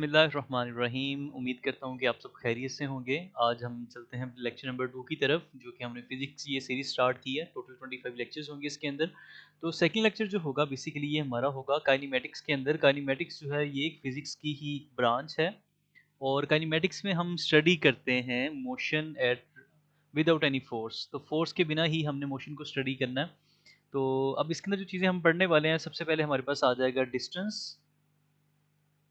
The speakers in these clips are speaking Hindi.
बिस्मिल्लाहिर्रहमानिर्रहीम। उम्मीद करता हूँ कि आप सब खैरियत से होंगे। आज हम चलते हैं लेक्चर नंबर 2 की तरफ, जो कि हमने फ़िज़िक्स की ये सीरीज़ स्टार्ट की है। टोटल 25 लेक्चर्स होंगे इसके अंदर। तो सेकंड लेक्चर जो होगा बेसिकली ये हमारा होगा काइनेमैटिक्स के अंदर। काइनेमैटिक्स जो है ये एक फ़िज़िक्स की ही ब्रांच है और काइनेमैटिक्स में हम स्टडी करते हैं motion at without any force. तो फ़ोर्स के बिना ही हमने मोशन को स्टडी करना है। तो अब इसके अंदर जो चीज़ें हम पढ़ने वाले हैं, सबसे पहले हमारे पास आ जाएगा डिस्टेंस,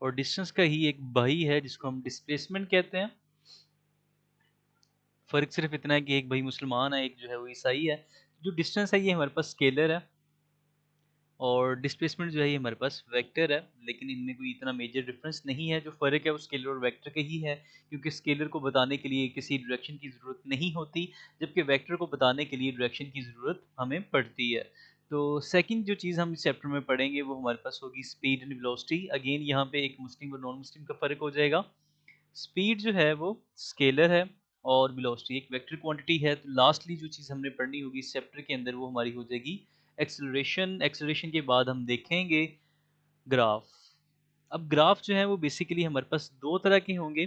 और डिस्टेंस का ही एक भाई है जिसको हम डिस्प्लेसमेंट कहते हैं। फ़र्क सिर्फ इतना है कि एक भाई मुसलमान है, एक जो है वो ईसाई है। जो डिस्टेंस है ये हमारे पास स्केलर है और डिस्प्लेसमेंट जो है ये हमारे पास वेक्टर है, लेकिन इनमें कोई इतना मेजर डिफरेंस नहीं है। जो फ़र्क है वो स्केलर और वेक्टर का ही है, क्योंकि स्केलर को बताने के लिए किसी डायरेक्शन की ज़रूरत नहीं होती, जबकि वेक्टर को बताने के लिए डायरेक्शन की ज़रूरत हमें पड़ती है। तो सेकंड जो चीज़ हम इस चैप्टर में पढ़ेंगे वो हमारे पास होगी स्पीड एंड वेलोसिटी। अगेन यहाँ पे एक मुस्लिम और नॉन मुस्लिम का फ़र्क हो जाएगा। स्पीड जो है वो स्केलर है और वेलोसिटी एक वेक्टर क्वांटिटी है। तो लास्टली जो चीज़ हमने पढ़नी होगी इस चैप्टर के अंदर वो हमारी हो जाएगी एक्सेलरेशन। एक्सेलरेशन के बाद हम देखेंगे ग्राफ। अब ग्राफ जो है वो बेसिकली हमारे पास दो तरह के होंगे।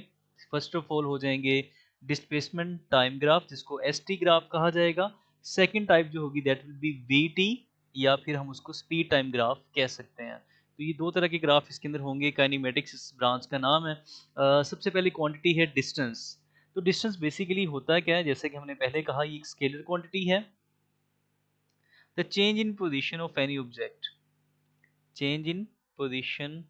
फर्स्ट ऑफ ऑल हो जाएंगे डिस्प्लेसमेंट टाइम ग्राफ, जिसको एस टी ग्राफ कहा जाएगा। सेकेंड टाइप जो होगी that will B we T, या फिर हम उसको स्पीड टाइम ग्राफ कह सकते हैं। तो ये दो तरह के ग्राफ इसके अंदर होंगे। काइनेमेटिक्स इस ब्रांच का नाम है। सबसे पहली क्वांटिटी है डिस्टेंस। तो डिस्टेंस बेसिकली होता क्या है, जैसे कि हमने पहले कहा, ये एक स्केलर क्वांटिटी है। The change in position of any object, change in position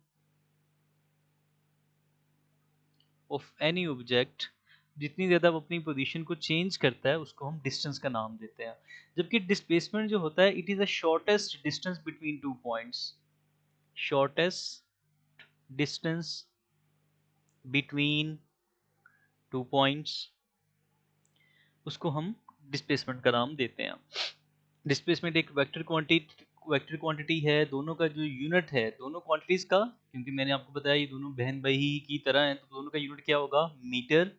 of any object, जितनी ज़्यादा वो अपनी पोजीशन को चेंज करता है उसको हम डिस्टेंस का नाम देते हैं। जबकि डिस्प्लेसमेंट जो होता है it is the shortest distance between two points, shortest distance between two points, उसको हम डिस्प्लेसमेंट का नाम देते हैं। डिस्प्लेसमेंट एक वेक्टर क्वांटिटी है। दोनों का जो यूनिट है, दोनों क्वांटिटीज़ का, क्योंकि मैंने आपको बताया ये दोनों बहन भाई की तरह हैं, तो दोनों का यूनिट क्या होगा, मीटर।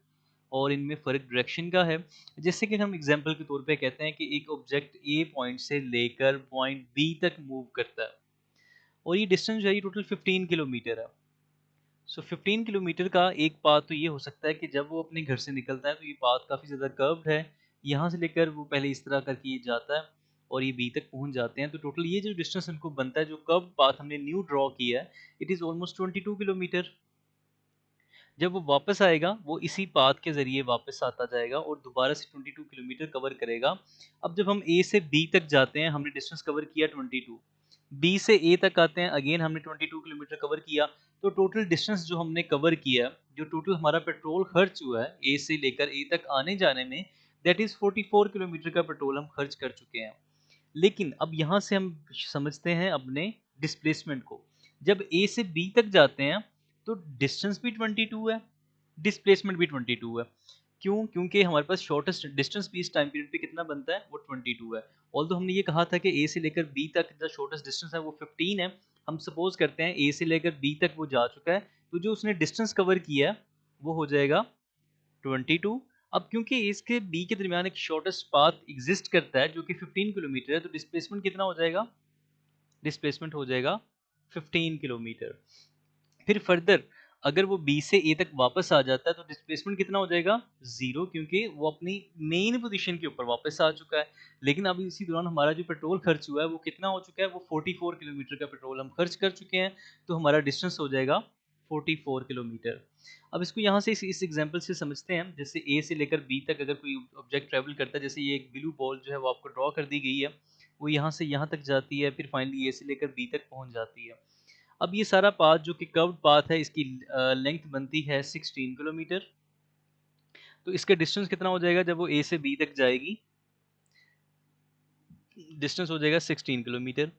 और इनमें फ़र्क डायरेक्शन का है। जैसे कि हम एग्जांपल के तौर पे कहते हैं कि एक ऑब्जेक्ट ए पॉइंट से लेकर पॉइंट बी तक मूव करता है और ये डिस्टेंस जो है ये टोटल 15 किलोमीटर है। सो 15 किलोमीटर का एक पाथ तो ये हो सकता है कि जब वो अपने घर से निकलता है तो ये पाथ काफ़ी ज़्यादा कर्व्ड है। यहाँ से लेकर वो पहले इस तरह करके ये जाता है और ये बी तक पहुँच जाते हैं। तो टोटल ये जो डिस्टेंस इनको बनता है, जो कर्व्ड पाथ हमने न्यू ड्रॉ किया है, इट इज़ ऑलमोस्ट 22 किलोमीटर। जब वो वापस आएगा वो इसी पाथ के ज़रिए वापस आता जाएगा और दोबारा से 22 किलोमीटर कवर करेगा। अब जब हम ए से बी तक जाते हैं, हमने डिस्टेंस कवर किया 22, बी से ए तक आते हैं, अगेन हमने 22 किलोमीटर कवर किया। तो टोटल डिस्टेंस जो हमने कवर किया, जो टोटल हमारा पेट्रोल खर्च हुआ है ए से लेकर ए तक आने जाने में, दैट इज़ 44 किलोमीटर का पेट्रोल हम खर्च कर चुके हैं। लेकिन अब यहाँ से हम समझते हैं अपने डिस्प्लेसमेंट को। जब ए से बी तक जाते हैं तो डिस्टेंस भी 22 है, डिस्प्लेसमेंट भी 22 है। क्यों? क्योंकि हमारे पास शॉर्टेस्ट डिस्टेंस भी इस टाइम पीरियड पे कितना बनता है, वो 22 है। ऑल्दो हमने ये कहा था कि ए से लेकर बी तक द शॉर्टेस्ट डिस्टेंस है वो 15 है। हम सपोज करते हैं ए से लेकर बी तक वो जा चुका है, तो जो उसने डिस्टेंस कवर किया है वो हो जाएगा 22। अब क्योंकि इसके बी के दरमियान एक शॉर्टेस्ट पाथ एग्जिस्ट करता है जो कि 15 किलोमीटर है, तो डिस्प्लेसमेंट कितना हो जाएगा, डिस्प्लेसमेंट हो जाएगा 15 किलोमीटर। फिर फर्दर अगर वो बी से ए तक वापस आ जाता है तो डिस्प्लेसमेंट कितना हो जाएगा, ज़ीरो, क्योंकि वो अपनी मेन पोजीशन के ऊपर वापस आ चुका है। लेकिन अभी इसी दौरान हमारा जो पेट्रोल खर्च हुआ है वो कितना हो चुका है, वो 44 किलोमीटर का पेट्रोल हम खर्च कर चुके हैं। तो हमारा डिस्टेंस हो जाएगा 44 किलोमीटर। अब इसको यहाँ से इस एग्जांपल से समझते हैं। जैसे ए से लेकर बी तक अगर कोई ऑब्जेक्ट ट्रैवल करता है, जैसे ये एक ब्लू बॉल जो है वो आपको ड्रॉ कर दी गई है, वो यहाँ से यहाँ तक जाती है, फिर फाइनली ए से लेकर बी तक पहुँच जाती है। अब ये सारा पाथ जो कि कर्व्ड पाथ है, इसकी लेंथ बनती है 16 किलोमीटर। तो इसका डिस्टेंस कितना हो जाएगा, जब वो ए से बी तक जाएगी, डिस्टेंस हो जाएगा 16 किलोमीटर।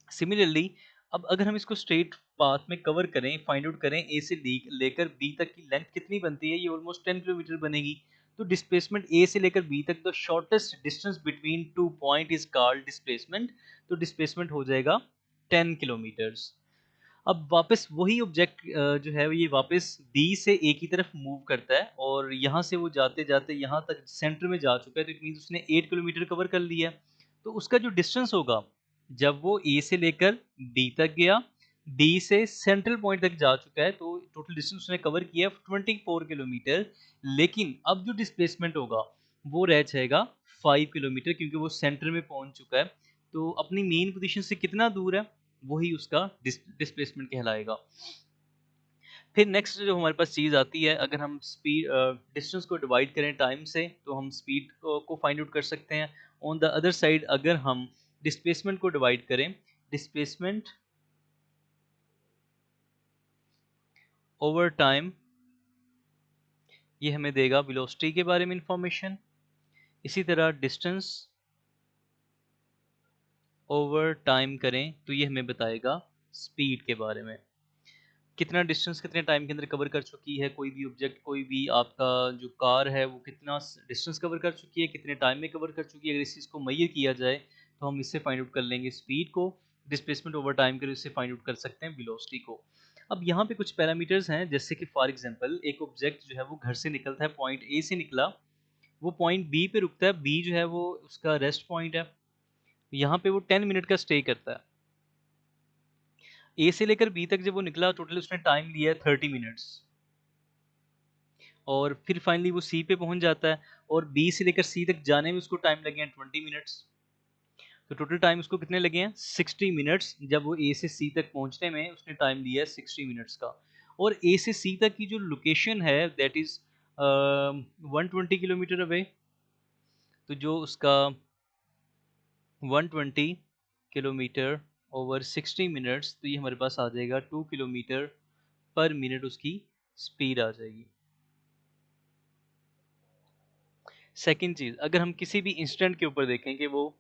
सिमिलरली अब अगर हम इसको स्ट्रेट पाथ में कवर करें, फाइंड आउट करें ए से लेकर बी तक की लेंथ कितनी बनती है, ये ऑलमोस्ट 10 किलोमीटर बनेगी। तो डिस्प्लेसमेंट ए से लेकर बी तक the shortest distance between two point is called displacement. तो डिस्प्लेसमेंट हो जाएगा 10 किलोमीटर्स। अब वापस वही ऑब्जेक्ट जो है ये वापस बी से ए की तरफ मूव करता है और यहाँ से वो जाते जाते यहाँ तक सेंटर में जा चुका है, तो इट मीन्स उसने 8 किलोमीटर कवर कर लिया। तो उसका जो डिस्टेंस होगा जब वो ए से लेकर बी तक गया, बी से सेंट्रल पॉइंट तक जा चुका है, तो टोटल डिस्टेंस उसने कवर किया 24 किलोमीटर, लेकिन अब जो डिस्प्लेसमेंट होगा वो रह जाएगा 5 किलोमीटर, क्योंकि वो सेंटर में पहुंच चुका है। तो अपनी मेन पोजीशन से कितना दूर है वही उसका डिस्प्लेसमेंट कहलाएगा। फिर नेक्स्ट जो हमारे पास चीज़ आती है, अगर हम स्पीड डिस्टेंस को डिवाइड करें टाइम से तो हम स्पीड को फाइंड आउट कर सकते हैं। ऑन द अदर साइड अगर हम डिस्प्लेसमेंट को डिवाइड करें, डिस्प्लेसमेंट ओवर टाइम, ये हमें देगा वेलोसिटी के बारे में इंफॉर्मेशन। इसी तरह डिस्टेंस ओवर टाइम करें तो ये हमें बताएगा स्पीड के बारे में, कितना डिस्टेंस कितने टाइम के अंदर कवर कर चुकी है कोई भी ऑब्जेक्ट, कोई भी आपका जो कार है वो कितना डिस्टेंस कवर कर चुकी है, कितने टाइम में कवर कर चुकी है। अगर इस चीज़ को मेजर किया जाए तो हम इससे फाइंड आउट कर लेंगे स्पीड को, डिस्प्लेसमेंट ओवर टाइम के इससे फाइंड आउट कर सकते हैं वेलोसिटी को। अब यहाँ पे कुछ पैरामीटर्स हैं, जैसे कि फॉर एग्जांपल एक ऑब्जेक्ट जो है वो घर से निकलता है, पॉइंट ए से निकला, वो पॉइंट बी पे रुकता है, बी जो है वो उसका रेस्ट पॉइंट है, यहाँ पे वो 10 मिनट का स्टे करता है। ए से लेकर बी तक जब वो निकला टोटल उसने टाइम लिया है 30 मिनट्स, और फिर फाइनली वो सी पे पहुंच जाता है, और बी से लेकर सी तक जाने में उसको टाइम लगे हैं 20 मिनट्स। तो टोटल टाइम उसको कितने लगे हैं 60 मिनट्स, जब वो ए से सी तक पहुंचने में उसने टाइम लिया है 60 मिनट्स का। और ए से सी तक की जो लोकेशन है दैट इज 120 किलोमीटर अवे, तो जो उसका 120 किलोमीटर ओवर 60 मिनट्स, तो ये हमारे पास आ जाएगा 2 किलोमीटर पर मिनट उसकी स्पीड आ जाएगी। सेकंड चीज़, अगर हम किसी भी इंस्टेंट के ऊपर देखें कि वो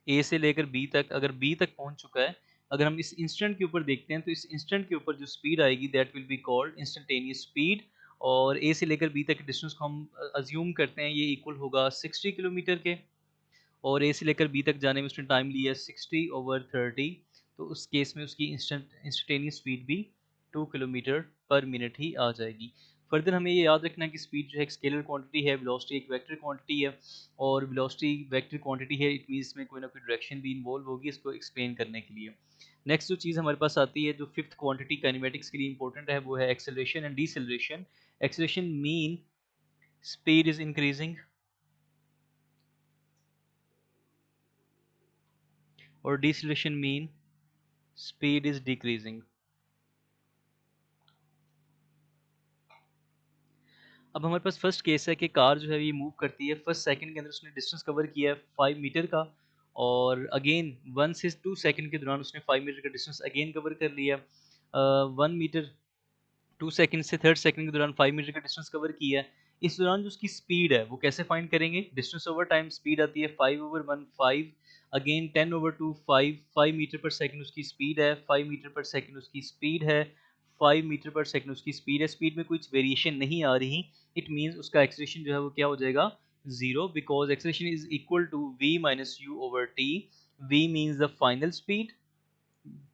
ए से लेकर बी तक, अगर बी तक पहुंच चुका है, अगर हम इस इंस्टेंट के ऊपर देखते हैं तो इस इंस्टेंट के ऊपर जो स्पीड आएगी that will be called instantaneous speed. और ए से लेकर बी तक के डिस्टेंस को हम अज्यूम करते हैं ये इक्वल होगा 60 किलोमीटर के, और ए से लेकर बी तक जाने में उसने टाइम लिया है 60/30, तो उस केस में उसकी इंस्टेंटेनियस स्पीड भी 2 किलोमीटर पर मिनट ही आ जाएगी। फर्दर हमें ये याद रखना है कि स्पीड जो है एक स्केलर क्वांटिटी है, वेलोसिटी एक वेक्टर क्वांटिटी है, और वेलोसिटी वेक्टर क्वांटिटी है, इट मीन्स में कोई ना कोई डायरेक्शन भी इन्वॉल्व होगी इसको एक्सप्लेन करने के लिए। नेक्स्ट जो चीज़ हमारे पास आती है, जो फिफ्थ क्वांटिटी काइनेमेटिक्स के लिए इंपॉर्टेंट है, वो है acceleration and deceleration. Acceleration mean speed is increasing, और deceleration mean speed is decreasing। अब हमारे पास फर्स्ट केस है कि कार जो है ये मूव करती है, फर्स्ट सेकंड के अंदर उसने डिस्टेंस कवर किया है 5 मीटर का, और अगेन 1 से 2 सेकंड के दौरान उसने 5 मीटर का डिस्टेंस अगेन कवर कर लिया। 1 मीटर 2 सेकंड से 3rd सेकंड के दौरान 5 मीटर का डिस्टेंस कवर किया है। इस दौरान जो उसकी स्पीड है वो कैसे फाइंड करेंगे, डिस्टेंस ओवर टाइम स्पीड आती है 5/1 5, अगेन 10/2 5, 5 मीटर पर सेकंड उसकी स्पीड है, 5 मीटर पर सेकंड उसकी स्पीड है, 5 मीटर पर सेकंड उसकी स्पीड है, स्पीड में कुछ वेरिएशन नहीं आ रही, इट मीन्स उसका एक्सेलरेशन जो है वो क्या हो जाएगा, zero, because acceleration is equal to v minus u over t. v means the final speed,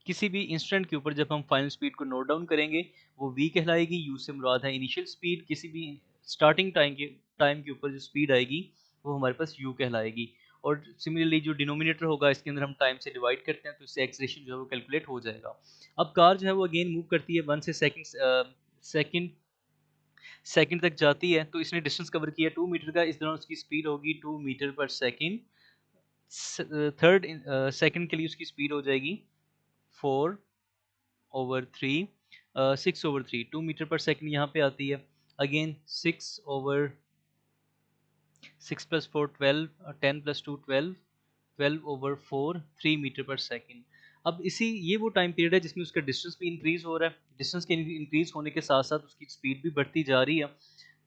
किसी भी इंस्टेंट के ऊपर जब हम फाइनल स्पीड को नोट डाउन करेंगे वो v कहलाएगी, u से मुराद है इनिशियल स्पीड, किसी भी स्टार्टिंग टाइम के ऊपर जो स्पीड आएगी वो हमारे पास u कहलाएगी। और सिमिलरली जो डिनोमिनेटर होगा इसके अंदर हम टाइम से डिवाइड करते हैं तो इससे एक्सेलरेशन जो है वो कैलकुलेट हो जाएगा। अब कार जो है वो अगेन मूव करती है 1 से सेकंड सेकंड तक जाती है, तो इसने डिस्टेंस कवर किया 2 मीटर का, इस दौरान उसकी स्पीड होगी 2 मीटर पर सेकंड। थर्ड सेकंड के लिए उसकी स्पीड हो जाएगी 4/3, 6/3, 2 मीटर पर सेकंड यहाँ पे आती है, अगेन 6 + 4 12, 10 + 2 12, 12/4, 3 मीटर पर सेकंड। अब ये वो टाइम पीरियड है जिसमें उसका डिस्टेंस भी इंक्रीज हो रहा है, डिस्टेंस के इंक्रीज होने के साथ साथ उसकी स्पीड भी बढ़ती जा रही है,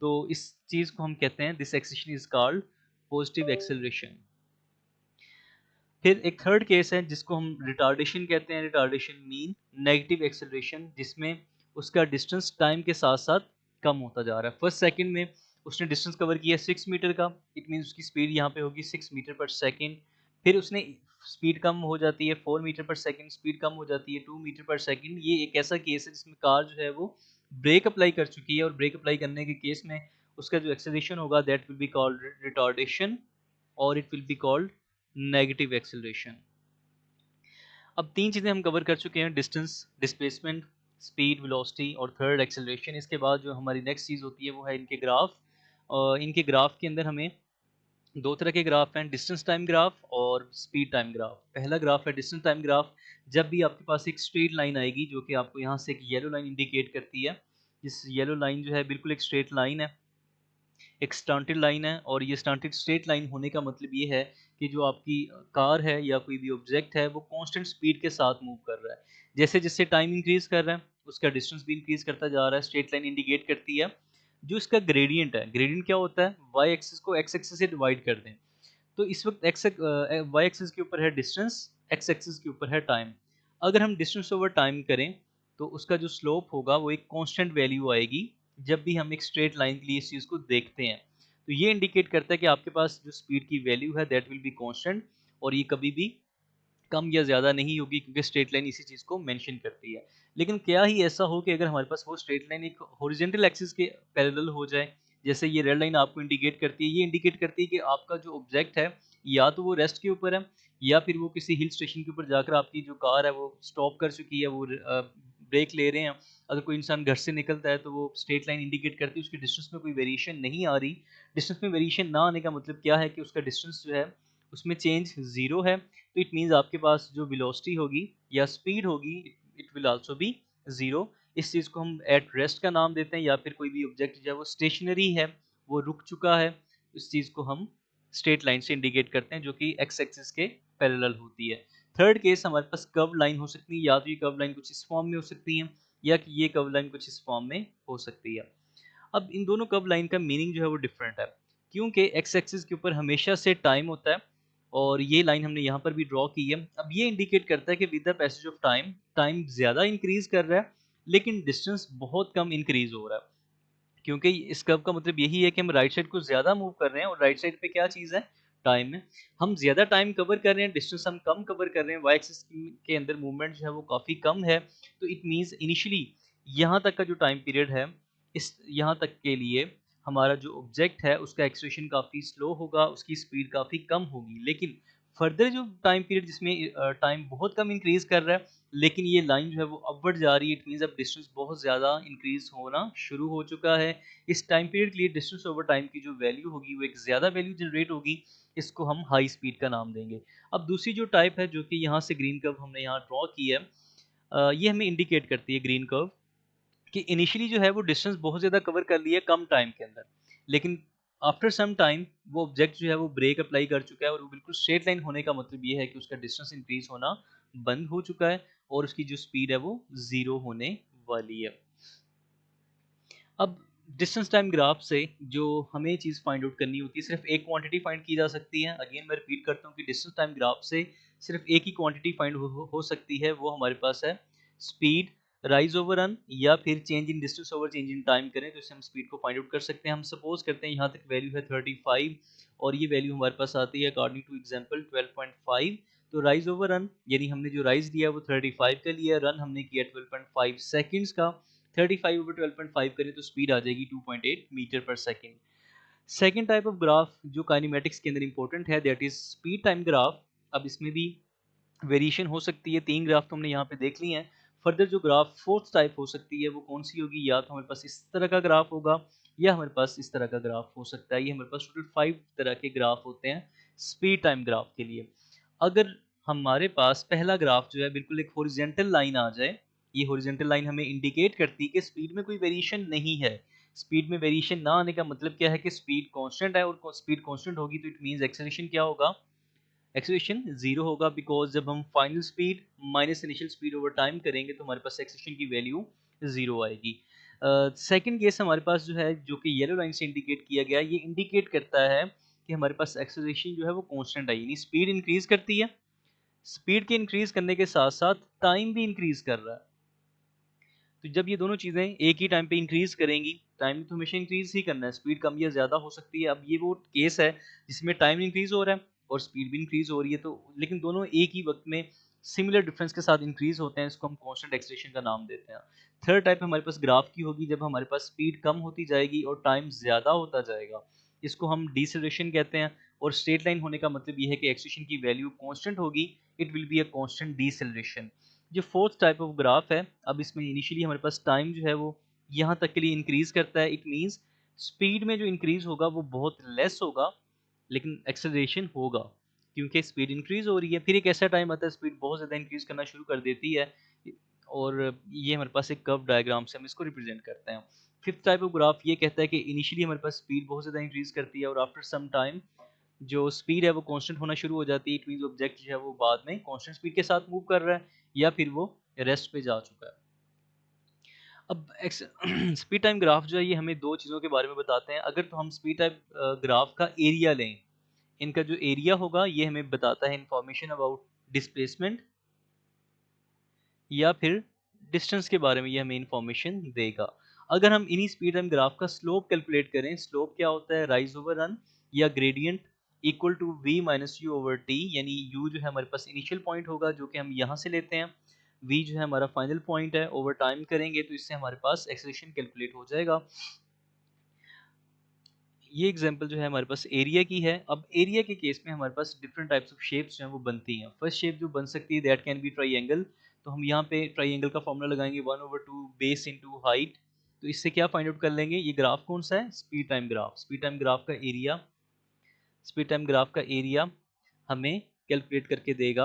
तो इस चीज़ को हम कहते हैं this acceleration is called positive acceleration. फिर एक थर्ड केस है जिसको हम रिटार्डेशन कहते हैं, रिटार्डेशन मीन नेगेटिव एक्सेलरेशन, जिसमें उसका डिस्टेंस टाइम के साथ साथ कम होता जा रहा है। फर्स्ट सेकंड में उसने डिस्टेंस कवर किया 6 मीटर का, इट मीन्स उसकी स्पीड यहाँ पे होगी 6 मीटर पर सेकंड। फिर उसने स्पीड कम हो जाती है 4 मीटर पर सेकंड, स्पीड कम हो जाती है 2 मीटर पर सेकंड। ये एक ऐसा केस है जिसमें कार जो है वो ब्रेक अप्लाई कर चुकी है, और ब्रेक अप्लाई करने के केस में उसका जो एक्सेलरेशन होगा that will be called retardation, और it will be called negative acceleration. अब 3 चीज़ें हम कवर कर चुके हैं, डिस्टेंस, डिस्प्लेसमेंट, स्पीड, वेलोसिटी और थर्ड एक्सेलरेशन। इसके बाद जो हमारी नेक्स्ट चीज़ होती है वो है इनके ग्राफ। इनके ग्राफ के अंदर हमें 2 तरह के ग्राफ हैं, डिस्टेंस टाइम ग्राफ और स्पीड टाइम ग्राफ। पहला ग्राफ है डिस्टेंस टाइम ग्राफ। जब भी आपके पास एक स्ट्रेट लाइन आएगी जो कि आपको यहाँ से एक येलो लाइन इंडिकेट करती है, इस येलो लाइन जो है बिल्कुल एक स्ट्रेट लाइन है, एक स्टंटेड लाइन है, और ये स्टंटेड स्ट्रेट लाइन होने का मतलब ये है कि जो आपकी कार है या कोई भी ऑब्जेक्ट है वो कांस्टेंट स्पीड के साथ मूव कर रहा है। जैसे जैसे टाइम इंक्रीज कर रहा है उसका डिस्टेंस भी इंक्रीज करता जा रहा है। स्ट्रेट लाइन इंडिकेट करती है जो इसका ग्रेडियंट है। ग्रेडियंट क्या होता है? वाई एक्सिस को एक्स एक्सिस से डिवाइड कर दें। तो इस वक्त एक्स वाई एक्सिस के ऊपर है डिस्टेंस, एक्स एक्सिस के ऊपर है टाइम। अगर हम डिस्टेंस ओवर टाइम करें तो उसका जो स्लोप होगा वो एक कांस्टेंट वैल्यू आएगी जब भी हम एक स्ट्रेट लाइन के लिए इस चीज़ को देखते हैं। तो ये इंडिकेट करता है कि आपके पास जो स्पीड की वैल्यू है दैट विल बी कांस्टेंट, और ये कभी भी कम या ज़्यादा नहीं होगी क्योंकि स्ट्रेट लाइन इसी चीज़ को मेंशन करती है। लेकिन क्या ही ऐसा हो कि अगर हमारे पास वो स्ट्रेट लाइन एक हॉरिजॉन्टल एक्सिस के पैरेलल हो जाए, जैसे ये रेड लाइन आपको इंडिकेट करती है, ये इंडिकेट करती है कि आपका जो ऑब्जेक्ट है या तो वो रेस्ट के ऊपर है या फिर वो किसी हिल स्टेशन के ऊपर जाकर आपकी जो कार है वो स्टॉप कर चुकी है, वो ब्रेक ले रहे हैं। अगर कोई इंसान घर से निकलता है तो वो स्ट्रेट लाइन इंडिकेट करती है उसकी डिस्टेंस में कोई वेरिएशन नहीं आ रही। डिस्टेंस में वेरिएशन ना आने का मतलब क्या है कि उसका डिस्टेंस जो है उसमें चेंज ज़ीरो है। तो इट मीन्स आपके पास जो वेलोसिटी होगी या स्पीड होगी it will also be zero. इस चीज़ को हम एट रेस्ट का नाम देते हैं, या फिर कोई भी ऑब्जेक्ट जो है वो स्टेशनरी है, वो रुक चुका है, इस चीज़ को हम स्ट्रेट लाइन से इंडिकेट करते हैं जो कि एक्स एक्सिस के पैरेलल होती है। थर्ड केस हमारे पास कर्व लाइन हो सकती है, या तो ये कर्व लाइन कुछ इस फॉर्म में हो सकती है या कि ये कर्व लाइन कुछ इस फॉर्म में हो सकती है। अब इन दोनों कर्व लाइन का मीनिंग जो है वो डिफरेंट है, क्योंकि एक्स एक्सिस के ऊपर हमेशा से टाइम होता है और ये लाइन हमने यहाँ पर भी ड्रॉ की है। अब ये इंडिकेट करता है कि with the passage of time, time ज़्यादा इंक्रीज कर रहा है लेकिन डिस्टेंस बहुत कम इंक्रीज हो रहा है। क्योंकि इस कर्व का मतलब यही है कि हम राइट साइड को ज़्यादा मूव कर रहे हैं, और राइट साइड पे क्या चीज़ है? टाइम है। हम ज़्यादा टाइम कवर कर रहे हैं, डिस्टेंस हम कम कवर कर रहे हैं, वाई एक्सिस के अंदर मूवमेंट जो है वो काफ़ी कम है। तो इट मीन्स इनिशियली यहाँ तक का जो टाइम पीरियड है, इस यहाँ तक के लिए हमारा जो ऑब्जेक्ट है उसका एक्सेलरेशन काफ़ी स्लो होगा, उसकी स्पीड काफ़ी कम होगी। लेकिन फर्दर जो टाइम पीरियड जिसमें टाइम बहुत कम इंक्रीज कर रहा है लेकिन ये लाइन जो है वो अपवर्ड जा रही है, इट मीन्स अब डिस्टेंस बहुत ज़्यादा इंक्रीज होना शुरू हो चुका है। इस टाइम पीरियड के लिए डिस्टेंस ओवर टाइम की जो वैल्यू होगी वो एक ज़्यादा वैल्यू जनरेट होगी, इसको हम हाई स्पीड का नाम देंगे। अब दूसरी जो टाइप है जो कि यहाँ से ग्रीन कर्व हमने यहाँ ड्रॉ की है, ये हमें इंडिकेट करती है ग्रीन कर्व कि इनिशियली जो है वो डिस्टेंस बहुत ज़्यादा कवर कर लिया कम टाइम के अंदर, लेकिन आफ्टर सम टाइम वो ऑब्जेक्ट जो है वो ब्रेक अप्लाई कर चुका है और वो बिल्कुल स्ट्रेट लाइन होने का मतलब ये है कि उसका डिस्टेंस इंक्रीज होना बंद हो चुका है और उसकी जो स्पीड है वो ज़ीरो होने वाली है। अब डिस्टेंस टाइम ग्राफ से जो हमें चीज़ फाइंड आउट करनी होती है, सिर्फ एक क्वांटिटी फाइंड की जा सकती है। अगेन मैं रिपीट करता हूँ कि डिस्टेंस टाइम ग्राफ से सिर्फ एक ही क्वांटिटी फाइंड हो सकती है, वो हमारे पास है स्पीड। राइज ओवर रन या फिर change in distance over change in time करें तो इससे हम स्पीड को फाइंड आउट कर सकते हैं। हम सपोज करते हैं यहाँ तक वैल्यू है 35 और ये वैल्यू हमारे पास आती है अकॉर्डिंग टू एग्जाम्पल 12.5। तो राइज ओवर रन यानी हमने जो राइज लिया वो 35 का लिया, रन हमने किया 12.5 सेकेंड्स का। 35 ओवर 12.5 करें तो स्पीड आ जाएगी 2.8 मीटर पर second. Second type of graph जो काइनेमेटिक्स के अंदर इंपॉर्टेंट है that is speed time graph. अब इसमें भी वेरिएशन हो सकती है, तीन ग्राफ तो हमने यहाँ पे देख लिए हैं। फर्दर जो ग्राफ फोर्थ टाइप हो सकती है वो कौन सी होगी? या तो हमारे पास इस तरह का ग्राफ होगा या हमारे पास इस तरह का ग्राफ हो सकता है। ये हमारे पास टोटल 5 तरह के ग्राफ होते हैं स्पीड टाइम ग्राफ के लिए। अगर हमारे पास पहला ग्राफ जो है बिल्कुल एक हॉरिजॉन्टल लाइन आ जाए, ये हॉरिजॉन्टल लाइन हमें इंडिकेट करती है कि स्पीड में कोई वेरिएशन नहीं है। स्पीड में वेरिएशन ना आने का मतलब क्या है कि स्पीड कांस्टेंट है, और स्पीड कांस्टेंट होगी तो इट मींस एक्सेलरेशन क्या होगा? एक्सेलरेशन जीरो होगा, बिकॉज जब हम final speed minus initial speed over time करेंगे तो हमारे पास एक्सेलरेशन की वैल्यू जीरो आएगी। सेकंड केस हमारे पास जो है जो कि येलो लाइन से इंडिकेट किया गया, ये इंडिकेट करता है कि हमारे पास एक्सेलरेशन जो है वो कांस्टेंट है, यानी स्पीड इंक्रीज करती है, स्पीड के इंक्रीज करने के साथ साथ टाइम भी इंक्रीज कर रहा है। तो जब ये दोनों चीज़ें एक ही टाइम पे इंक्रीज करेंगी, टाइम तो हमेशा इंक्रीज ही करना है, स्पीड कम या ज़्यादा हो सकती है। अब ये वो केस है जिसमें टाइम इंक्रीज हो रहा है और स्पीड भी इंक्रीज हो रही है, तो लेकिन दोनों एक ही वक्त में सिमिलर डिफरेंस के साथ इंक्रीज होते हैं, इसको हम कांस्टेंट एक्सेलरेशन का नाम देते हैं। थर्ड टाइप हमारे पास ग्राफ की होगी जब हमारे पास स्पीड कम होती जाएगी और टाइम ज़्यादा होता जाएगा, इसको हम डिसेलरेशन कहते हैं। और स्ट्रेट लाइन होने का मतलब ये है कि एक्सेलरेशन की वैल्यू कांस्टेंट होगी it will be a constant deceleration. जो फोर्थ टाइप ऑफ ग्राफ है, अब इसमें इनिशियली हमारे पास टाइम जो है वो यहाँ तक के लिए इंक्रीज करता है। इट मीन्स स्पीड में जो इंक्रीज होगा वो बहुत लेस होगा, लेकिन एक्सेलरेशन होगा क्योंकि स्पीड इंक्रीज हो रही है। फिर एक ऐसा टाइम आता है स्पीड बहुत ज़्यादा इंक्रीज करना शुरू कर देती है, और ये हमारे पास एक कर्व डायग्राम से हम इसको रिप्रेजेंट करते हैं। फिफ्थ टाइप ऑफ ग्राफ ये कहता है कि इनिशियली हमारे पास स्पीड बहुत ज़्यादा इंक्रीज करती है और आफ्टर सम टाइम जो स्पीड है वो कांस्टेंट होना शुरू हो जाती है। इट मींस ऑब्जेक्ट जो है वो बाद में कांस्टेंट स्पीड के साथ मूव कर रहा है या फिर वो रेस्ट पे जा चुका है। अब स्पीड टाइम ग्राफ जो है ये हमें दो चीज़ों के बारे में बताते हैं। अगर तो हम स्पीड टाइम ग्राफ का एरिया लें, इनका जो एरिया होगा ये हमें बताता है इंफॉर्मेशन अबाउट डिस्प्लेसमेंट, या फिर डिस्टेंस के बारे में ये हमें इंफॉर्मेशन देगा। अगर हम इन्हीं स्पीड टाइम ग्राफ का स्लोप कैलकुलेट करें, स्लोप क्या होता है, राइज ओवर रन या gradient equal to v minus u over t, यानी u जो है हमारे पास इनिशियल पॉइंट होगा जो कि हम यहाँ से लेते हैं, v जो है हमारा फाइनल पॉइंट है, ओवर टाइम करेंगे तो इससे हमारे पास एक्सेलरेशन कैलकुलेट हो जाएगा। ये एग्जांपल जो है हमारे पास एरिया की है। अब एरिया के केस में हमारे पास डिफरेंट टाइप्स ऑफ शेप्स जो हैं वो बनती हैं। फर्स्ट शेप जो बन सकती है दैट कैन बी ट्राइंगल। तो हम यहाँ पे ट्राइंगल का फॉर्मूला लगाएंगे 1/2 बेस इनटू हाइट। तो इससे क्या फाइंड आउट कर लेंगे, ये ग्राफ कौन सा है, speed time graph. Speed time graph का एरिया, स्पीड टाइम ग्राफ का एरिया हमें कैलकुलेट करके देगा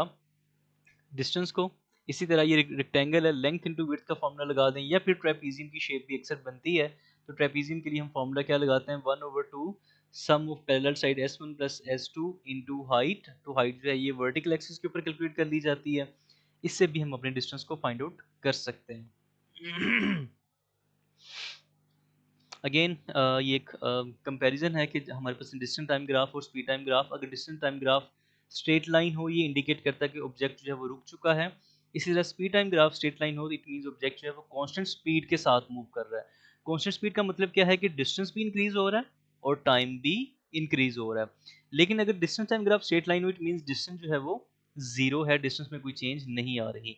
डिस्टेंस को। इसी तरह ये रेक्टेंगल है, लेंथ इनटू विड्थ का फॉर्मूला लगा दें, या फिर ट्रेपीजियम की शेप भी अक्सर बनती है। तो ट्रेपीजियम के लिए हम फॉर्मूला क्या लगाते हैं, 1/2 sum of parallel side s1 plus s2 into height. तो हाइट जो है ये वर्टिकल एक्सिस के ऊपर कैलकुलेट कर ली जाती है। इससे भी हम अपने डिस्टेंस को फाइंड आउट कर सकते हैं। अगेन ये एक कंपैरिजन है कि हमारे पास डिस्टेंस टाइम ग्राफ और स्पीड टाइम ग्राफ। अगर distance time graph straight line हो, ये इंडिकेट करता है कि ऑब्जेक्ट जो है वो रुक चुका है। इसी तरह speed time graph straight line हो, इट मींस ऑब्जेक्ट जो है वो कांस्टेंट स्पीड के साथ मूव कर रहा है। कांस्टेंट स्पीड का मतलब क्या है कि डिस्टेंस भी इंक्रीज हो रहा है और टाइम भी इंक्रीज हो रहा है। लेकिन अगर distance time graph straight line हो, इट मींस डिस्टेंस जो है वो जीरो है, डिस्टेंस में कोई चेंज नहीं आ रही।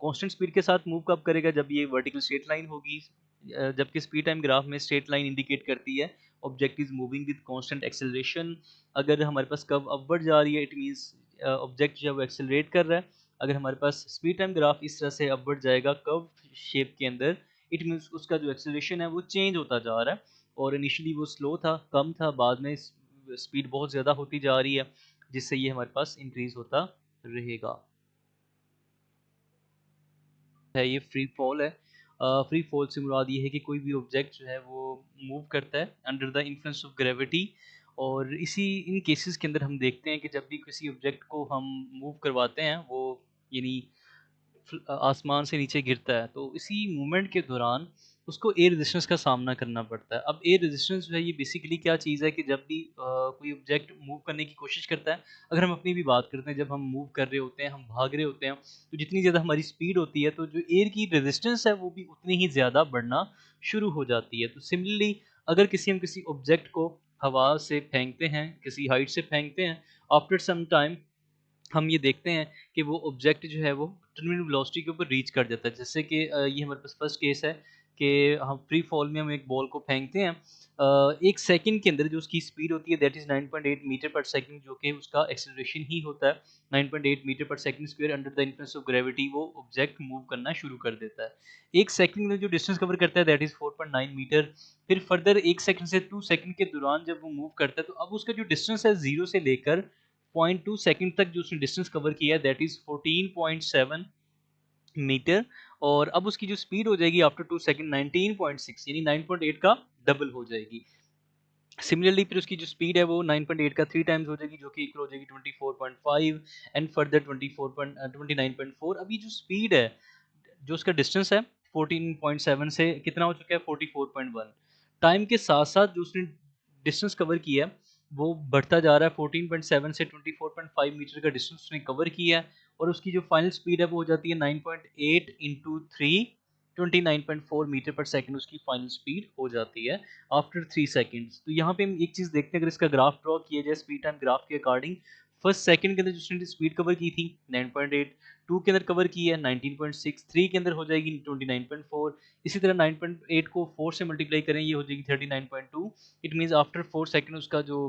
कांस्टेंट स्पीड के साथ मूव कब करेगा, जब ये वर्टिकल स्ट्रेट लाइन होगी। जबकि स्पीड टाइम ग्राफ में स्ट्रेट लाइन इंडिकेट करती है object is moving with constant acceleration. अगर हमारे पास कर्व अपवर्ड जा रही है, इट मींस ऑब्जेक्ट जो है वो एक्सेलरेट कर रहा है। अगर हमारे पास स्पीड टाइम ग्राफ इस तरह से अपवर्ड जाएगा कर्व शेप के अंदर, इट मींस उसका जो एक्सेलरेशन है वो चेंज होता जा रहा है। और इनिशियली वो स्लो था, कम था, बाद में स्पीड बहुत ज़्यादा होती जा रही है, जिससे ये हमारे पास इंक्रीज होता रहेगा। है ये फ्री फॉल है। फ्री फॉल से मुराद ये है कि कोई भी ऑब्जेक्ट जो है वो मूव करता है under the influence of gravity. और इसी इन केसेस के अंदर हम देखते हैं कि जब भी किसी ऑब्जेक्ट को हम मूव करवाते हैं, वो यानी आसमान से नीचे गिरता है, तो इसी मूवमेंट के दौरान उसको एयर रेजिस्टेंस का सामना करना पड़ता है। अब एयर रेजिस्टेंस जो है ये बेसिकली क्या चीज़ है कि जब भी कोई ऑब्जेक्ट मूव करने की कोशिश करता है, अगर हम अपनी भी बात करते हैं, जब हम मूव कर रहे होते हैं, हम भाग रहे होते हैं, तो जितनी ज़्यादा हमारी स्पीड होती है तो जो एयर की रेजिस्टेंस है वो भी उतनी ही ज़्यादा बढ़ना शुरू हो जाती है। तो सिमिलरली अगर हम किसी ऑब्जेक्ट को हवा से फेंकते हैं, किसी हाइट से फेंकते हैं, आफ्टर सम टाइम हम ये देखते हैं कि वो ऑब्जेक्ट जो है वो टर्मिनल वेलोसिटी के ऊपर रीच कर जाता है। जैसे कि ये हमारे पास फर्स्ट केस है कि हम फ्री फॉल में हम एक बॉल को फेंकते हैं, एक सेकंड के अंदर जो उसकी स्पीड होती है दैट इज़ 9.8 मीटर पर सेकंड, जो कि उसका एक्सेलरेशन ही होता है। 9.8 मीटर पर second square under the influence of gravity वो ऑब्जेक्ट मूव करना शुरू कर देता है। एक सेकंड में जो डिस्टेंस कवर करता है दैट इज़ 4.9 मीटर। फिर फर्दर 1 सेकंड से 2 सेकंड के दौरान जब वो मूव करता है, तो अब उसका जो डिस्टेंस है 0 से लेकर 0.2 सेकंड तक जो उसने डिस्टेंस कवर किया है दैट इज 14.7 मीटर। और अब उसकी जो स्पीड हो जाएगी आफ्टर 2 सेकंड 19.6, यानी 9.8 का डबल हो जाएगी। सिमिलरली फिर उसकी जो स्पीड है वो 9.8 का 3 टाइम्स हो जाएगी, जो कि इक्वल हो जाएगी 24.5 एंड फर्दर 29.4। अभी जो स्पीड है, जो उसका डिस्टेंस है 14.7 से कितना हो चुका है 44.1। टाइम के साथ साथ जो उसने डिस्टेंस कवर किया है वो बढ़ता जा रहा है। 14.7 से 24.5 मीटर का डिस्टेंस उसने कवर किया है, और उसकी जो फाइनल स्पीड है वो हो जाती है 9.8 इंटू 3, 29.4 मीटर पर सेकंड उसकी फाइनल स्पीड हो जाती है आफ्टर 3 सेकंड्स। तो यहाँ पे हम एक चीज़ देखते हैं, अगर इसका ग्राफ ड्रॉ किया जाए स्पीड टाइम ग्राफ के अकॉर्डिंग, फर्स्ट सेकंड के अंदर जिसने स्पीड कवर की थी 9.8, 2 के अंदर कवर की है 19.6, 3 के अंदर हो जाएगी 29.4। इसी तरह 9.8 को 4 से मल्टीप्लाई करें, ये हो जाएगी 39.2। इट मींस आफ्टर 4 सेकंड उसका जो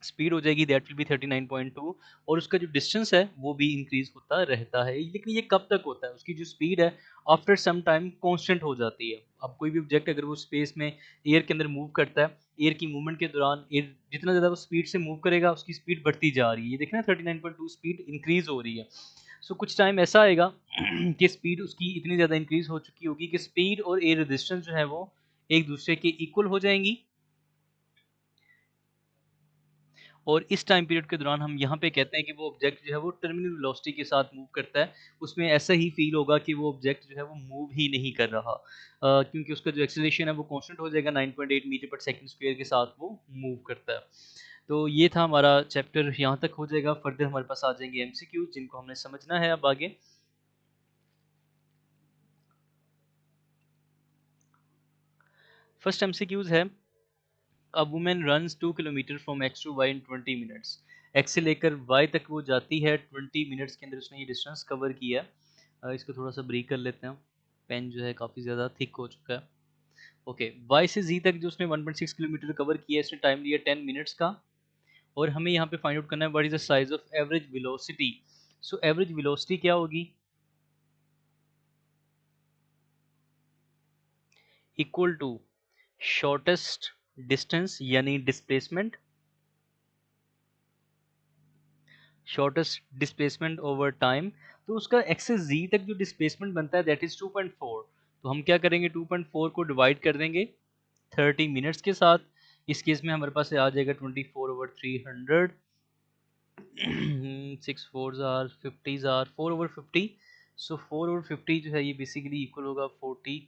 स्पीड हो जाएगी दैट विल बी 39.2, और उसका जो डिस्टेंस है वो भी इंक्रीज होता रहता है। लेकिन ये कब तक होता है, उसकी जो स्पीड है आफ्टर सम टाइम कांस्टेंट हो जाती है। अब कोई भी ऑब्जेक्ट अगर वो स्पेस में एयर के अंदर मूव करता है, एयर की मूवमेंट के दौरान एयर जितना ज़्यादा वो स्पीड से मूव करेगा उसकी स्पीड बढ़ती जा रही है। ये देखना 39.2 स्पीड इंक्रीज हो रही है। सो कुछ टाइम ऐसा आएगा कि स्पीड उसकी इतनी ज़्यादा इंक्रीज हो चुकी होगी कि स्पीड और एयर रेजिस्टेंस जो है वो एक दूसरे के इक्वल हो जाएंगी, और इस टाइम पीरियड के दौरान हम यहाँ पे कहते हैं कि वो ऑब्जेक्ट जो है वो टर्मिनल वेलोसिटी के साथ मूव करता है। उसमें ऐसा ही फील होगा कि वो ऑब्जेक्ट जो है वो मूव ही नहीं कर रहा, क्योंकि उसका जो एक्सेलरेशन है वो कांस्टेंट हो जाएगा, 9.8 मीटर पर सेकंड स्क्वायर के साथ वो मूव करता है। तो ये था हमारा चैप्टर, यहाँ तक हो जाएगा। फर्दर हमारे पास आ जाएंगे एमसीक्यू जिनको हमने समझना है अब आगे। फर्स्ट एमसीक्यूज है, a women runs 2 kilometre from X to Y in 20 minutes. X से लेकर वाई तक वो जाती है 20 मिनट्स के अंदर, उसने ये डिस्टेंस कवर किया है। इसको थोड़ा सा ब्रेक कर लेते हैं, पेन जो है काफ़ी ज़्यादा थिक हो चुका है। ओके, वाई से जी तक जो उसने 1.6 किलोमीटर कवर किया है, इसने टाइम लिया 10 मिनट्स का। और हमें यहाँ पे फाइंड आउट करना है what is the size of average velocity. So average velocity क्या होगी, इक्वल टू शॉर्टेस्ट डिस्टेंस यानी displacement, shortest displacement over time. तो उसका एक्सेस जी तक जो डिस्प्लेसमेंट बनता है दैट इज 2.4। तो हम क्या करेंगे, 2.4 को डिवाइड कर देंगे 30 मिनट्स के साथ। इस केस में हमारे पास आ जाएगा 24/300, 6 4 आर 50 आर 4/50। सो 4/50 जो है ये बेसिकली इक्वल होगा 40,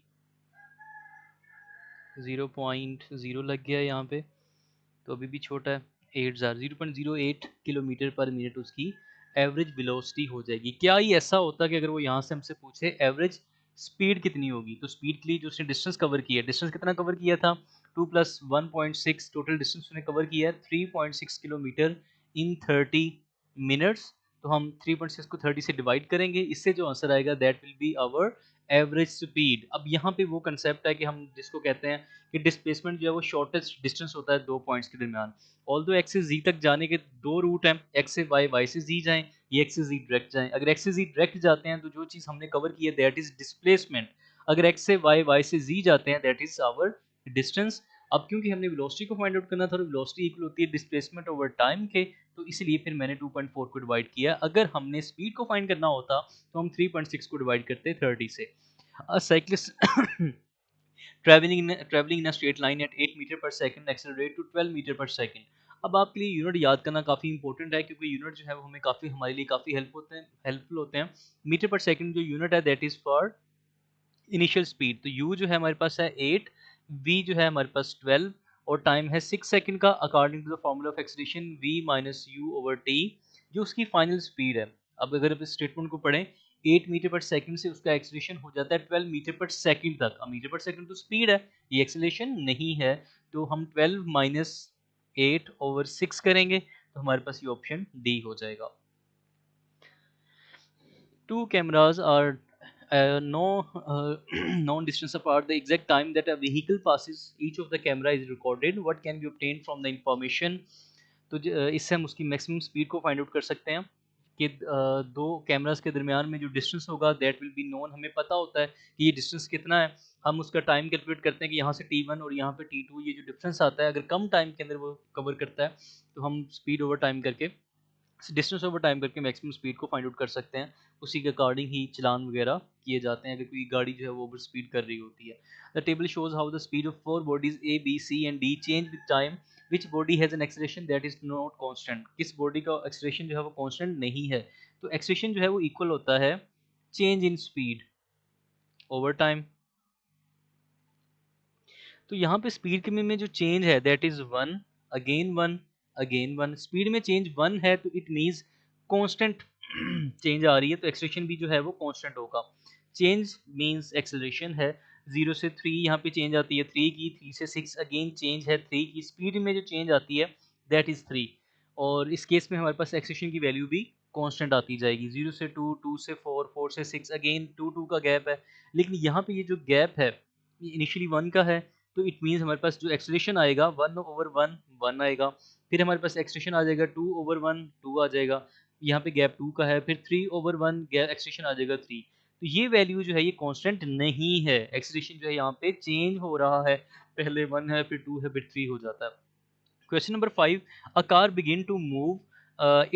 0.0 लग गया यहाँ पे, तो अभी भी छोटा है। 0.08 किलोमीटर पर मिनट उसकी एवरेज वेलोसिटी हो जाएगी। क्या ये ऐसा होता है कि अगर वो यहाँ से हमसे पूछे एवरेज स्पीड कितनी होगी, तो स्पीड के लिए जो उसने डिस्टेंस कवर किया है, डिस्टेंस कितना कवर किया था, 2 + 1.6, टोटल डिस्टेंस उसने कवर किया है 3.6 किलोमीटर इन 30 मिनट्स। तो हम 3.6 को 30 से डिवाइड करेंगे, इससे जो आंसर आएगा that will be our average speed. अब यहाँ पे वो कंसेप्ट है कि हम जिसको कहते हैं कि डिस्प्लेसमेंट जो है वो शॉर्टेस्ट डिस्टेंस होता है दो पॉइंट्स के दरमियान। ऑल्दो एक्स से जी तक जाने के दो रूट हैं, एक्स से वाई, वाई से जी जाएं, ये एक्स से जी डायरेक्ट जाएं। अगर एक्स से जी डायरेक्ट जाते हैं तो जो चीज़ हमने कवर की है दैट इज डिस्प्लेसमेंट। अगर एक्स से वाई, वाई से जी जाते हैं दैट इज आवर डिस्टेंस। अब क्योंकि हमने वेलोसिटी को फाइंड आउट करना था और वेलोसिटी इक्वल होती है डिस्प्लेसमेंट ओवर टाइम के, तो इसलिए फिर मैंने 2.4 को डिवाइड किया। अगर हमने स्पीड को फाइंड करना होता तो हम 3.6 को डिवाइड करते 30 से। Cyclist traveling in a straight line at 8 metre पर सेकंड accelerate to 12 मीटर पर सेकंड। अब आपके लिए यूनिट याद करना काफ़ी इंपॉर्टेंट है, क्योंकि यूनिट जो है वो हमें काफ़ी हमारे लिए काफ़ी हेल्पफुल होते हैं। मीटर पर सेकंड जो यूनिट है that is for initial speed. तो u जो है हमारे पास है 8, v जो है हमारे पास 12, और टाइम है 6 सेकंड का according to the formula of acceleration v minus u over t, जो उसकी फाइनल स्पीड है। अब अगर आप इस स्टेटमेंट को पढ़ें, 8 मीटर पर सेकंड से उसका एक्सीलरेशन हो जाता है 12 मीटर पर सेकंड तक। अब मीटर पर सेकंड तो स्पीड है, ये एक्सीलरेशन नहीं है। तो हम 12 माइनस 8 ओवर 6 करेंगे तो हमारे पास ये ऑप्शन डी हो जाएगा। Two cameras are no known distance apart. The exact time that a vehicle passes each of the camera is recorded. What can be obtained from the information? तो इससे हम उसकी मैक्सिमम स्पीड को फाइंड आउट कर सकते हैं कि दो कैमरास के दरमियान में जो डिस्टेंस होगा दैट विल बी नोन। हमें पता होता है कि ये डिस्टेंस कितना है। हम उसका टाइम कैलकुलेट करते हैं कि यहाँ से T1 और यहाँ पे T2 ये जो डिफरेंस आता है, अगर कम टाइम के अंदर वो कवर करता है तो हम स्पीड ओवर टाइम करके, डिस्टेंस ओवर टाइम करके मैक्सिमम स्पीड को फाइंड आउट कर सकते हैं। उसी के अकॉर्डिंग ही चलान वगैरह किए जाते हैं अगर कोई गाड़ी जो है वो ओवर स्पीड कर रही होती है। The table shows how the speed of four bodies A B C and D change with time. Which body has an acceleration that is not constant. किस बॉडी का एक्सेलरेशन जो है वो कांस्टेंट नहीं है। तो एक्सेलरेशन जो है वो इक्वल होता है change in speed over time. तो यहाँ पे स्पीड के में जो चेंज है that is one, again one, again one. Speed में चेंज वन है तो इट मीन्स कांस्टेंट चेंज आ रही है, तो एक्सेलरेशन भी जो है वो कांस्टेंट होगा। चेंज मीन्स एक्सेलरेशन है। 0 से 3 यहाँ पे चेंज आती है 3 की, 3 से 6 अगेन चेंज है 3 की। स्पीड में जो चेंज आती है दैट इज 3, और इस केस में हमारे पास एक्सेलरेशन की वैल्यू भी कांस्टेंट आती जाएगी। 0 से 2, 2 से 4, 4 से 6, अगेन 2 2 का गैप है। लेकिन यहाँ पे ये जो गैप है ये इनिशियली 1 का है, तो इट मीन्स हमारे पास जो एक्सेलरेशन आएगा 1/1 1 आएगा। फिर हमारे पास एक्सटेंशन आ जाएगा 2/1, 2 आ जाएगा, यहाँ पे गैप 2 का है, फिर 3/1 एक्सटेंशन आ जाएगा 3। तो ये वैल्यू जो है ये कांस्टेंट नहीं है, एक्सटेंशन जो है यहाँ पे चेंज हो रहा है, पहले 1 है, फिर 2 है, फिर 3 हो जाता है। Question number 5. A car begin to move.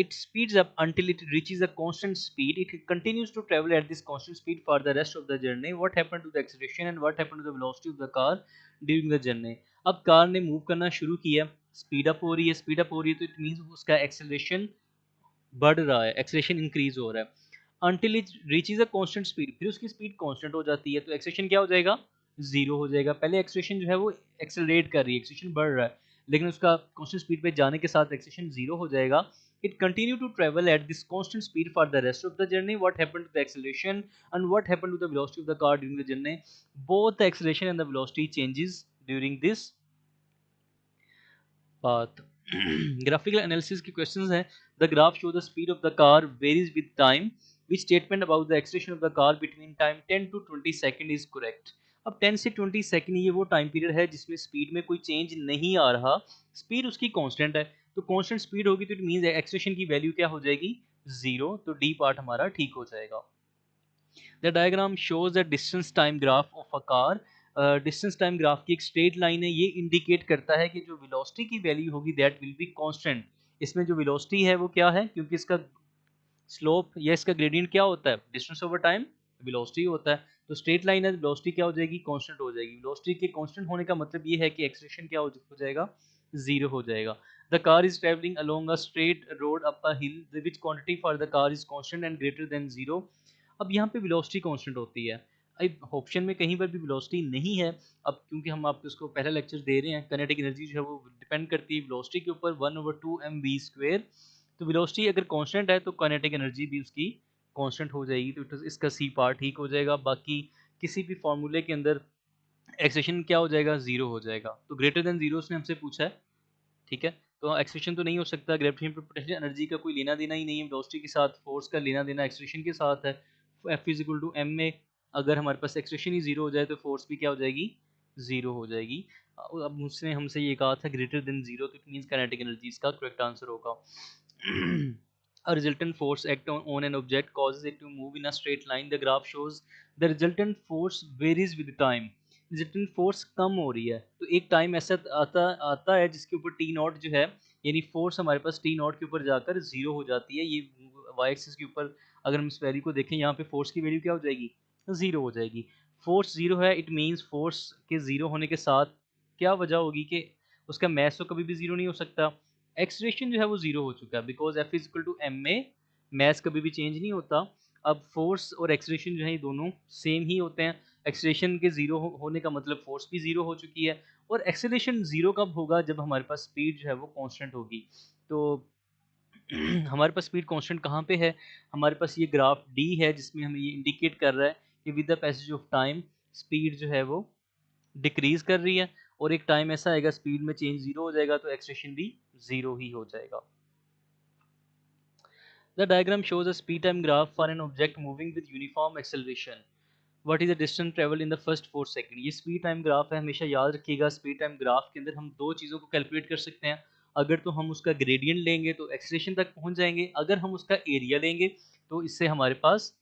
It speeds up until it reaches a constant speed. It continues to travel at this constant speed for the rest of the journey. What happened to the acceleration and what happened to the velocity of the car during the journey? अब कार ने मूव करना शुरू किया, स्पीड अप हो रही है, स्पीड अप हो रही है, तो इट मीन्स उसका एक्सेलरेशन बढ़ रहा है, एक्सेलरेशन इंक्रीज हो रहा है। Until it reaches a constant speed, फिर उसकी स्पीड कांस्टेंट हो जाती है, तो एक्सेलरेशन क्या हो जाएगा, जीरो हो जाएगा। पहले एक्सेलरेशन जो है वो एक्सेलरेट कर रही है, एक्सेलरेशन बढ़ रहा है, लेकिन उसका कांस्टेंट स्पीड पे जाने के साथ एक्सेलरेशन जीरो हो जाएगा। It continue to travel at this constant speed for the rest of the journey. What happened to the acceleration and what happened to the velocity of the car during the journey? Both the acceleration and the velocity changes during this path. Graphical analysis के questions हैं. The graph shows the speed of the car varies with time. Which statement about the acceleration of the car between time 10 to 20 second is correct? अब 10 से 20 सेकंड ये वो टाइम पीरियड है जिसमें स्पीड में कोई चेंज नहीं आ रहा, स्पीड उसकी कांस्टेंट है, तो कांस्टेंट स्पीड होगी तो इट मींस एक्सेलरेशन की वैल्यू क्या हो जाएगी, जीरो, तो डी पार्ट हमारा ठीक हो जाएगा। The diagram shows the distance time graph of a car. Distance time graph की एक स्ट्रेट लाइन है, ये इंडिकेट करता है कि जो वेलोसिटी की वैल्यू होगी दैट विल बी कांस्टेंट। इसमें जो वेलोसिटी है वो क्या है, क्योंकि इसका स्लोप या इसका ग्रेडियंट क्या होता है, डिस्टेंस ओवर टाइम वेलोसिटी होता है, तो स्ट्रेट लाइन है, वेलोसिटी क्या हो जाएगी, कांस्टेंट हो जाएगी। वेलोसिटी के कांस्टेंट होने का मतलब ये है कि एक्सेलरेशन क्या हो जाएगा, जीरो हो जाएगा। The car is travelling along a straight road up a hill, the which quantity for the car is constant and greater than zero. अब यहाँ पे वेलोसिटी कांस्टेंट होती है, अब ऑप्शन में कहीं पर भी वेलोसिटी नहीं है। अब क्योंकि हम आपको इसको पहला लेक्चर दे रहे हैं, काइनेटिक एनर्जी जो है वो डिपेंड करती है वेलोसिटी के ऊपर, 1/2 mv²। तो वेलोसिटी अगर कांस्टेंट है तो काइनेटिक एनर्जी भी उसकी कांस्टेंट हो जाएगी, तो इसका सी पार्ट ठीक हो जाएगा। बाकी किसी भी फॉर्मूले के अंदर एक्सेशन क्या हो जाएगा, जीरो हो जाएगा। तो ग्रेटर देन जीरो उसने हमसे पूछा है, ठीक है, तो एक्सेशन तो नहीं हो सकता, ग्रेविटेशन पर पोटेंशियल एनर्जी का कोई लेना देना ही नहीं है, वेलोसिटी के साथ फोर्स का लेना देना एक्सेलरेशन के साथ है। F is equal to M में अगर हमारे पास एक्सेलरेशन ही जीरो हो जाए तो फोर्स भी क्या हो जाएगी, जीरो हो जाएगी। अब उसने हमसे ये कहा था ग्रेटर देन जीरो, तो इट मींस काइनेटिक एनर्जी इसका करेक्ट आंसर होगा। A resultant force act on an object causes it to move in a straight line. The graph shows the resultant force varies with time. Resultant force कम हो रही है, तो एक टाइम ऐसा आता आता है जिसके ऊपर टी नॉट जो है, यानी फोर्स हमारे पास टी नॉट के ऊपर जाकर जीरो हो जाती है। ये वाई एक्सिस के ऊपर अगर हम इस वैल्यू को देखें, यहाँ पे फोर्स की वैल्यू क्या हो जाएगी, जीरो हो जाएगी। फोर्स जीरो है, इट मीन्स फोर्स के जीरो होने के साथ क्या वजह होगी कि उसका मैस तो कभी भी जीरो नहीं हो सकता, एक्सलेरेशन जो है वो जीरो हो चुका है, because F is equal to M में मैस कभी भी चेंज नहीं होता। अब फोर्स और एक्सलेरेशन जो है ये दोनों सेम ही होते हैं, एक्सलेरेशन के जीरो होने का मतलब फोर्स भी जीरो हो चुकी है, और एक्सेलरेशन जीरो कब होगा, जब हमारे पास स्पीड जो है वो कांस्टेंट होगी। तो हमारे पास स्पीड कांस्टेंट कहाँ पे है, हमारे पास ये ग्राफ डी है जिसमें हमें ये इंडिकेट कर रहा है कि with the passage of time speed जो है वो डिक्रीज कर रही है, और एक टाइम ऐसा आएगा स्पीड में चेंज जीरो हो जाएगा, तो एक्सेलरेशन भी जीरो ही हो जाएगा। The diagram shows a speed time graph for an object moving with uniform acceleration. What is the distance traveled in the first 4 second. ये स्पीड टाइम ग्राफ है, हमेशा याद रखिएगा स्पीड टाइम ग्राफ के अंदर हम दो चीज़ों को कैलकुलेट कर सकते हैं। अगर तो हम उसका ग्रेडियंट लेंगे तो एक्सेलरेशन तक पहुंच जाएंगे, अगर हम उसका एरिया लेंगे तो इससे हमारे पास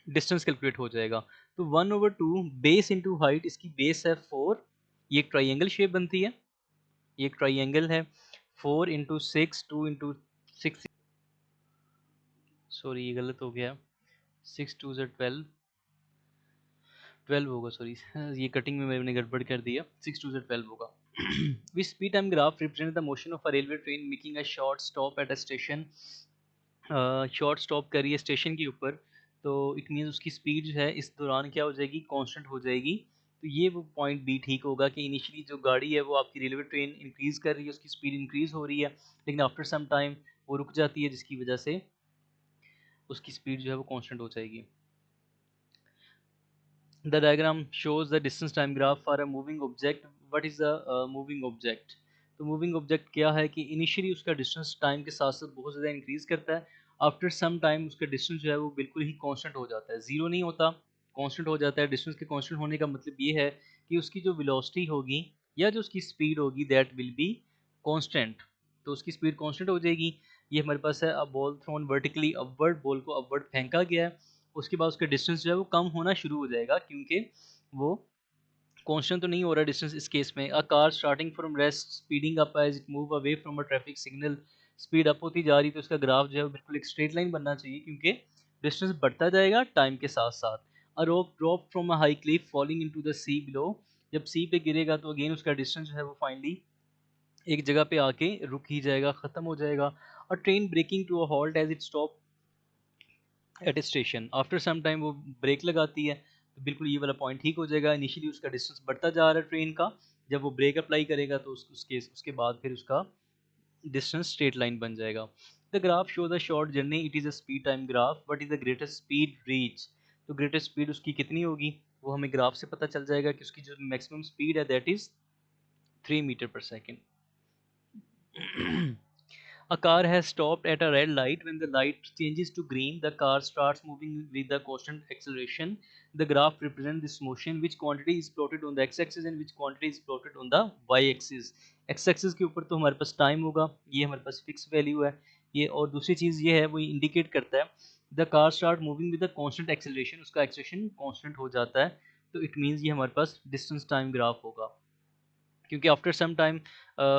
डिस्टेंस कैलकुलेट हो जाएगा। तो 1/2 बेस इंटू हाइट, इसकी बेस है 4, ये एक ट्राइंगल शेप बनती है, ये एक ट्राइंगल है, 4 इंटू 6, 2 इंटू 6, सॉरी ये गलत हो गया, 6 2 12, 12 होगा, सॉरी ये कटिंग में मैंने गड़बड़ कर दिया, 6 2 12 होगा। विच speed time graph represent the motion of a railway train making a short stop at a station. Short stop करिए स्टेशन के ऊपर, तो इट मीन्स उसकी स्पीड जो है इस दौरान क्या हो जाएगी, कांस्टेंट हो जाएगी। तो ये वो पॉइंट बी ठीक होगा कि इनिशियली जो गाड़ी है वो आपकी रेलवे ट्रेन इंक्रीज कर रही है, उसकी स्पीड इंक्रीज हो रही है, लेकिन आफ्टर सम टाइम वो रुक जाती है, जिसकी वजह से उसकी स्पीड जो है वो कांस्टेंट हो जाएगी। The diagram shows the distance time graph for a moving object. What is a moving object? तो मूविंग ऑब्जेक्ट क्या है कि इनिशियली उसका डिस्टेंस टाइम के साथ साथ बहुत ज़्यादा इंक्रीज करता है, आफ्टर सम टाइम उसका डिस्टेंस जो है वो बिल्कुल ही कांस्टेंट हो जाता है, ज़ीरो नहीं होता, कांस्टेंट हो जाता है। डिस्टेंस के कांस्टेंट होने का मतलब ये है कि उसकी जो वेलोसिटी होगी या जो उसकी स्पीड होगी दैट विल बी कांस्टेंट। तो उसकी स्पीड कांस्टेंट हो जाएगी। ये हमारे पास है, a ball thrown vertically upward, ball को अपवर्ड फेंका गया है, उसके बाद उसका डिस्टेंस जो है वो कम होना शुरू हो जाएगा, क्योंकि वो कांस्टेंट तो नहीं हो रहा डिस्टेंस इस केस में। A car starting from rest speeding up as it move away from a traffic signal, speed up होती जा रही, तो इसका ग्राफ जो है वो बिल्कुल एक स्ट्रेट लाइन बनना चाहिए, क्योंकि डिस्टेंस बढ़ता जाएगा टाइम के साथ साथ। A rope drop from a high cliff falling into the sea below, जब सी पे गिरेगा तो अगेन उसका डिस्टेंस जो है वो फाइनली एक जगह पे आके रुक ही जाएगा, खत्म हो जाएगा। और train braking to a halt as it stop at a station, after some time वो ब्रेक लगाती है, तो बिल्कुल ये वाला पॉइंट ठीक हो जाएगा। इनिशियली उसका डिस्टेंस बढ़ता जा रहा है ट्रेन का, जब वो ब्रेक अप्लाई करेगा तो उसके बाद फिर उसका डिस्टेंस स्ट्रेट लाइन बन जाएगा। The graph show the short journey, it is a speed time graph, but is the greatest speed reach, तो ग्रेटेस्ट स्पीड उसकी कितनी होगी वो हमें ग्राफ से पता चल जाएगा कि उसकी जो मैक्सिमम स्पीड है दैट इज 3 मीटर पर second. A car has stopped at a red light. When the light changes to green, the car starts moving with the constant acceleration. The graph represents this motion. Which quantity is plotted on the x-axis and which quantity is plotted on the y-axis? x-axis के ऊपर तो हमारे पास टाइम होगा, ये हमारे पास फिक्स वैल्यू है ये, और दूसरी चीज़ ये है वो इंडिकेट करता है the car start moving with the constant acceleration, उसका एक्सेलरेशन कांस्टेंट हो जाता है, तो इट मीन्स ये हमारे पास डिस्टेंस टाइम ग्राफ होगा, क्योंकि आफ्टर सम टाइम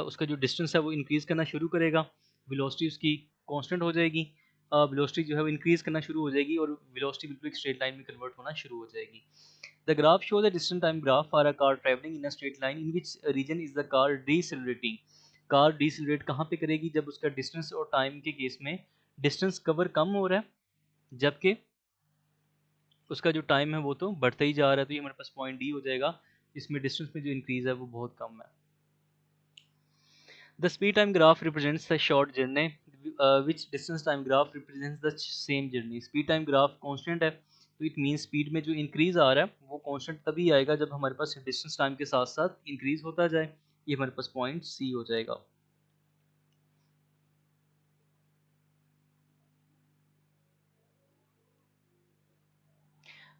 उसका जो डिस्टेंस है वो इंक्रीज़ करना शुरू करेगा, वेलोसिटी उसकी कांस्टेंट हो जाएगी, वेलोसिटी जो है वो इंक्रीज़ करना शुरू हो जाएगी और वेलोसिटी बिल्कुल एक स्ट्रेट लाइन में कन्वर्ट होना शुरू हो जाएगी। The graph show the distance time graph for a car travelling in a straight line in which region is the car decelerating, car decelerate कहाँ पे करेगी, जब उसका डिस्टेंस और टाइम के केस में डिस्टेंस कवर कम हो रहा है जबकि उसका जो टाइम है वो तो बढ़ता ही जा रहा है, तो ये हमारे पास पॉइंट डी हो जाएगा, इसमें डिस्टेंस में जो इंक्रीज है वो बहुत कम है। The speed time graph represents the short journey, which distance time graph represents the same journey. Speed time graph constant है, तो इट मीन स्पीड में जो इंक्रीज आ रहा है वो कांस्टेंट तभी आएगा जब हमारे पास डिस्टेंस टाइम के साथ साथ इंक्रीज होता जाए, ये हमारे पास पॉइंट सी हो जाएगा।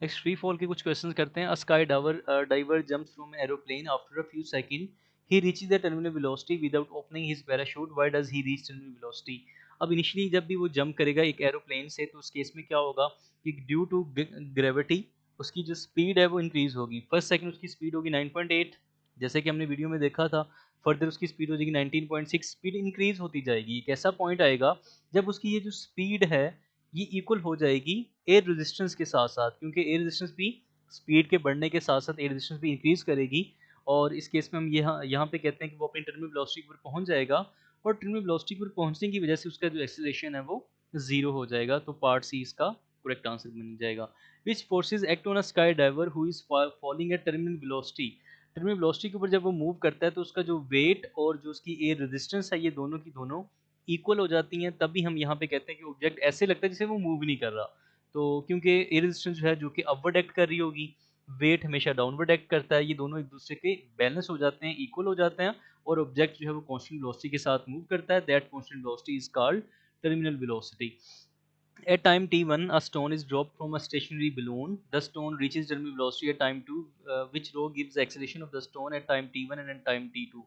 नेक्स्ट फ्री फॉल के कुछ क्वेश्चंस करते हैं। A sky diver diver jumps from an aeroplane after a few second, he reaches the terminal velocity without opening his parachute, why does he reach terminal velocity. अब इनिशियली जब भी वो जंप करेगा एक एरोप्लेन से, तो उस केस में क्या होगा कि ड्यू टू ग्रेविटी उसकी जो स्पीड है वो इंक्रीज होगी। फर्स्ट सेकंड उसकी स्पीड होगी 9.8, जैसे कि हमने वीडियो में देखा था। फर्दर उसकी स्पीड हो जाएगी 19.6, स्पीड इंक्रीज होती जाएगी। एक ऐसा पॉइंट आएगा जब उसकी ये जो स्पीड है ये इक्वल हो जाएगी एयर रेजिस्टेंस के साथ साथ, क्योंकि एयर रेजिस्टेंस भी स्पीड के बढ़ने के साथ साथ एयर रेजिस्टेंस भी इंक्रीज करेगी, और इस केस में हम यहाँ यहाँ पे कहते हैं कि वो अपनी टर्मिनल वेलोसिटी पर पहुंच जाएगा, और टर्मिनल वेलोसिटी पर पहुंचने की वजह से उसका जो एक्सेलरेशन है वो जीरो हो जाएगा, तो पार्ट सी इसका करेक्ट आंसर बन जाएगा। Which forces act on a sky diver who is falling at terminal velocity, terminal velocity के ऊपर जब वो मूव करता है तो उसका जो वेट और जो उसकी एयर रेजिस्टेंस है ये दोनों की दोनों इक्वल हो जाती हैं, तभी हम यहाँ पे कहते हैं कि ऑब्जेक्ट ऐसे लगता है जैसे वो मूव नहीं कर रहा, तो क्योंकि एयर रेजिस्टेंस जो है जो कि अपवर्ड एक्ट कर रही होगी, वेट हमेशा डाउनवर्ड एक्ट करता है, ये दोनों एक दूसरे के बैलेंस हो जाते हैं, इक्वल हो जाते हैं, और ऑब्जेक्ट जो है वो कांस्टेंट वेलोसिटी के साथ मूव करता है, that constant velocity is called terminal velocity. At time t1, a stone is dropped from a stationary balloon. The stone reaches terminal velocity at time 2, which rho gives the acceleration of the stone at time t1 and at time t2.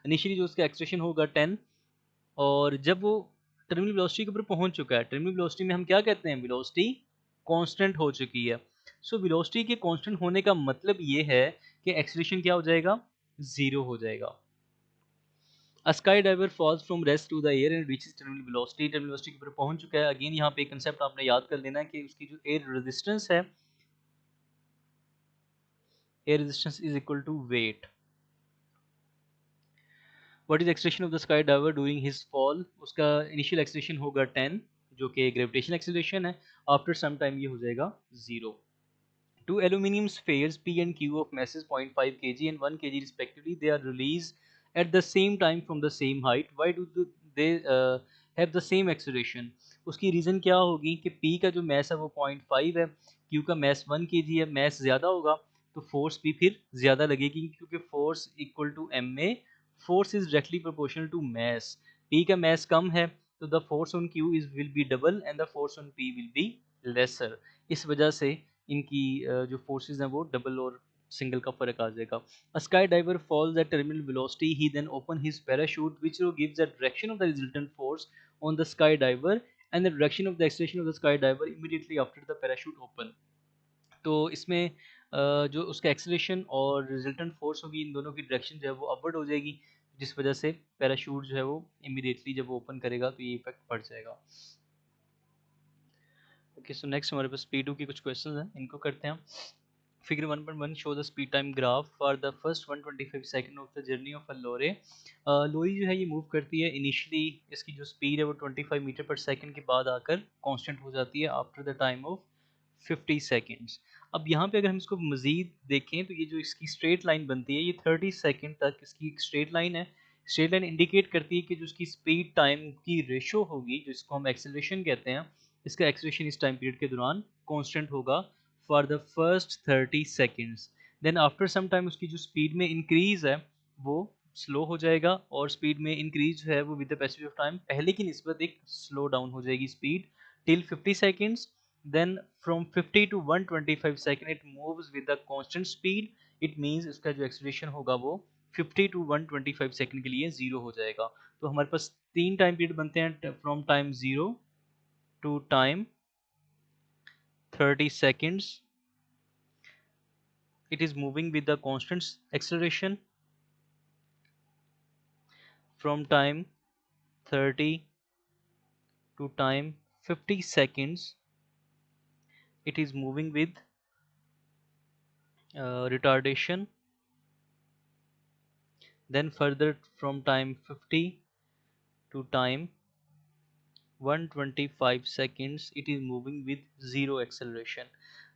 Initially जो उसका acceleration होगा 10, और जब वो टर्मिनल वेलोसिटी के ऊपर पहुंच चुका है, टर्मिनल वेलोसिटी में हम क्या कहते हैं, वेलोसिटी कांस्टेंट हो चुकी है। सो वेलोसिटी के कांस्टेंट होने का मतलब ये है कि एक्सेलरेशन क्या हो जाएगा, जीरो हो जाएगा। A skydiver falls from rest to the air and reaches terminal velocity, terminal velocity के ऊपर पहुंच चुका है। अगेन यहाँ पे एक कंसेप्ट आपने याद कर लेना है कि उसकी जो एयर रेजिस्टेंस है, air resistance is equal to weight. What is acceleration of the sky diver during his fall, उसका इनिशियल एक्सेलरेशन होगा 10 जो कि ग्रेविटेशनल एक्सेलरेशन है, आफ्टर सम टाइम ये हो जाएगा 0। Two aluminum spheres P and Q of masses 0.5 kg and 1 kg respectively, they are released at the same time from the same height. Why do they have the same acceleration? उसकी रीज़न क्या होगी कि P का जो मैस है वो 0.5 है, Q का मैस 1 kg है, मैस ज़्यादा होगा तो फोर्स भी फिर ज़्यादा लगेगी, क्योंकि फोर्स इक्वल टू एम में force is directly proportional to mass. P का मैस कम है तो the force on Q is will be double and the force on P will be lesser. इस वजह से इनकी जो फोर्सेस हैं वो डबल और सिंगल का फर्क आ जाएगा। A sky diver falls at terminal velocity, he then open his parachute which gives the direction of the resultant force on the sky diver and the direction of the acceleration of the sky diver immediately after the parachute open. तो इसमें जो उसका एक्सेलरेशन और रिजल्टेंट फोर्स होगी, इन दोनों की डायरेक्शन जो है वो अपवर्ड हो जाएगी, जिस वजह से पैराशूट जो है वो इमीडिएटली जब वो ओपन करेगा तो ये इफेक्ट पड़ जाएगा। ओके, सो नेक्स्ट हमारे पास P2 की कुछ क्वेश्चंस हैं, इनको करते हैं हम। Figure 1.1 show the speed time graph for the first 125 second of the journey of a lorry. लोरी जो है ये मूव करती है, इनिशियली इसकी जो स्पीड है वो 25 मीटर पर सेकंड के बाद आकर कांस्टेंट हो जाती है after the time of 50 seconds. अब यहाँ पे अगर हम इसको मज़ीद देखें तो ये जो इसकी स्ट्रेट लाइन बनती है, ये 30 सेकंड तक इसकी एक स्ट्रेट लाइन है। स्ट्रेट लाइन इंडिकेट करती है कि जो उसकी स्पीड टाइम की रेशो होगी, जिसको हम एक्सेलरेशन कहते हैं, इसका एक्सेलरेशन इस टाइम पीरियड के दौरान कांस्टेंट होगा for the first 30 seconds. Then after some time उसकी जो स्पीड में इंक्रीज है वो स्लो हो जाएगा, और स्पीड में इंक्रीज जो है वो with the passage of time पहले की निस्बत एक स्लो डाउन हो जाएगी speed till 50 seconds. Then from 50 to 125 second it moves with the constant speed. It means इसका जो एक्सेलरेशन होगा वो 50 टू 125 सेकंड के लिए जीरो हो जाएगा। तो हमारे पास तीन टाइम पीरियड बनते हैं, from time 0 to time 30 seconds it is moving with the constant acceleration, from time 30 to time 50 seconds it is moving with retardation. Then further from time 50 to time 125 seconds it is moving with zero acceleration.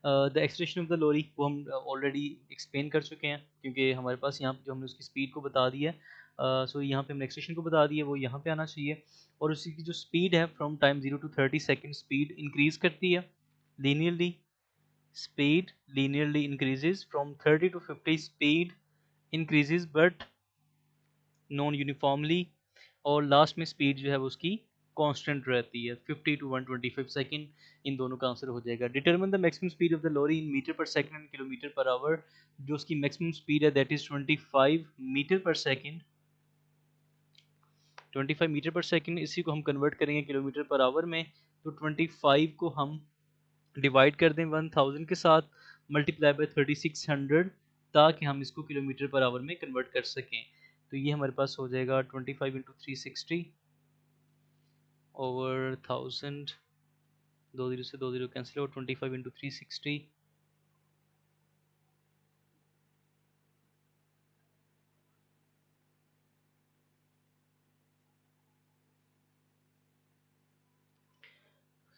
The acceleration of the lorry को हम ऑलरेडी एक्सप्लेन कर चुके हैं, क्योंकि हमारे पास यहाँ जो हमने उसकी स्पीड को बता दी है, सो यहाँ पे हमने एक्सलेशन को बता दी है, वो यहाँ पे आना चाहिए। और उसी की जो स्पीड है from time 0 to 30 second speed increase करती है linearly. Speed linearly increases from 30 to 50, speed increases but non uniformly, और लास्ट में स्पीड जो है वो उसकी कांस्टेंट रहती है 50 टू 125 सेकंड। इन दोनों का आंसर हो जाएगा। Determine the maximum speed of the lorry in metre पर second and kilometre per hour. जो उसकी मैक्सिमम स्पीड है दैट इज 25 मीटर पर सेकंड। 25 मीटर पर सेकंड, इसी को हम कन्वर्ट करेंगे किलोमीटर पर आवर में, तो 25 को हम डिवाइड कर दें 1000 के साथ, मल्टीप्लाई बाय 3600, ताकि हम इसको किलोमीटर पर आवर में कन्वर्ट कर सकें। तो ये हमारे पास हो जाएगा 25 इंटू 360 ओवर 1000, 2 0 से 2 0 कैंसिल हो, 25 into 360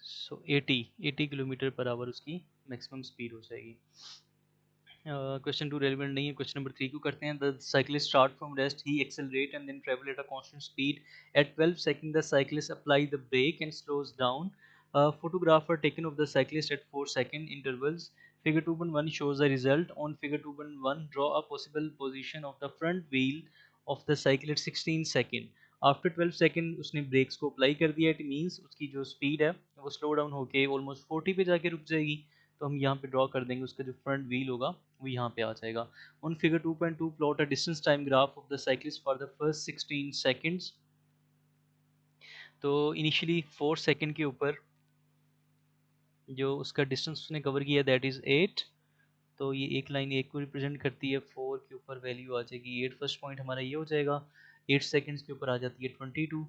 so 80 kilometre per our उसकी मैक्सिमम स्पीड हो जाएगी। क्वेश्चन 2 रेलिवेंट नहीं है। क्वेश्चन नंबर 3 को करते हैं। The cyclist start from rest, he accelerate and then travel at a constant speed. At 12 second the cyclist apply the brake and slows down. Photograph are taken of the cyclist at 4-second intervals. Figure 2.1 shows the result. On figure 2.1, draw a possible position of the front wheel of the cycle at 16 second. After 12 second उसने ब्रेक्स को अप्लाई कर दिया, इट मीन्स उसकी जो स्पीड है वो स्लो डाउन होके ऑलमोस्ट 40 पे जाके रुक जाएगी। तो हम यहाँ पे ड्रॉ कर देंगे, उसका जो फ्रंट व्हील होगा वो यहाँ पे आ जाएगा। On figure 2.2 plot a distance time graph of the cyclist for the first 16 seconds. तो इनिशियली 4 सेकंड के ऊपर जो उसका डिस्टेंस उसने कवर किया दैट इज़ 8। तो ये एक लाइन 1 को रिप्रेजेंट करती है, 4 के ऊपर वैल्यू आ जाएगी 8, फर्स्ट पॉइंट हमारा ये हो जाएगा। 8 सेकंड्स के ऊपर आ जाती है 22,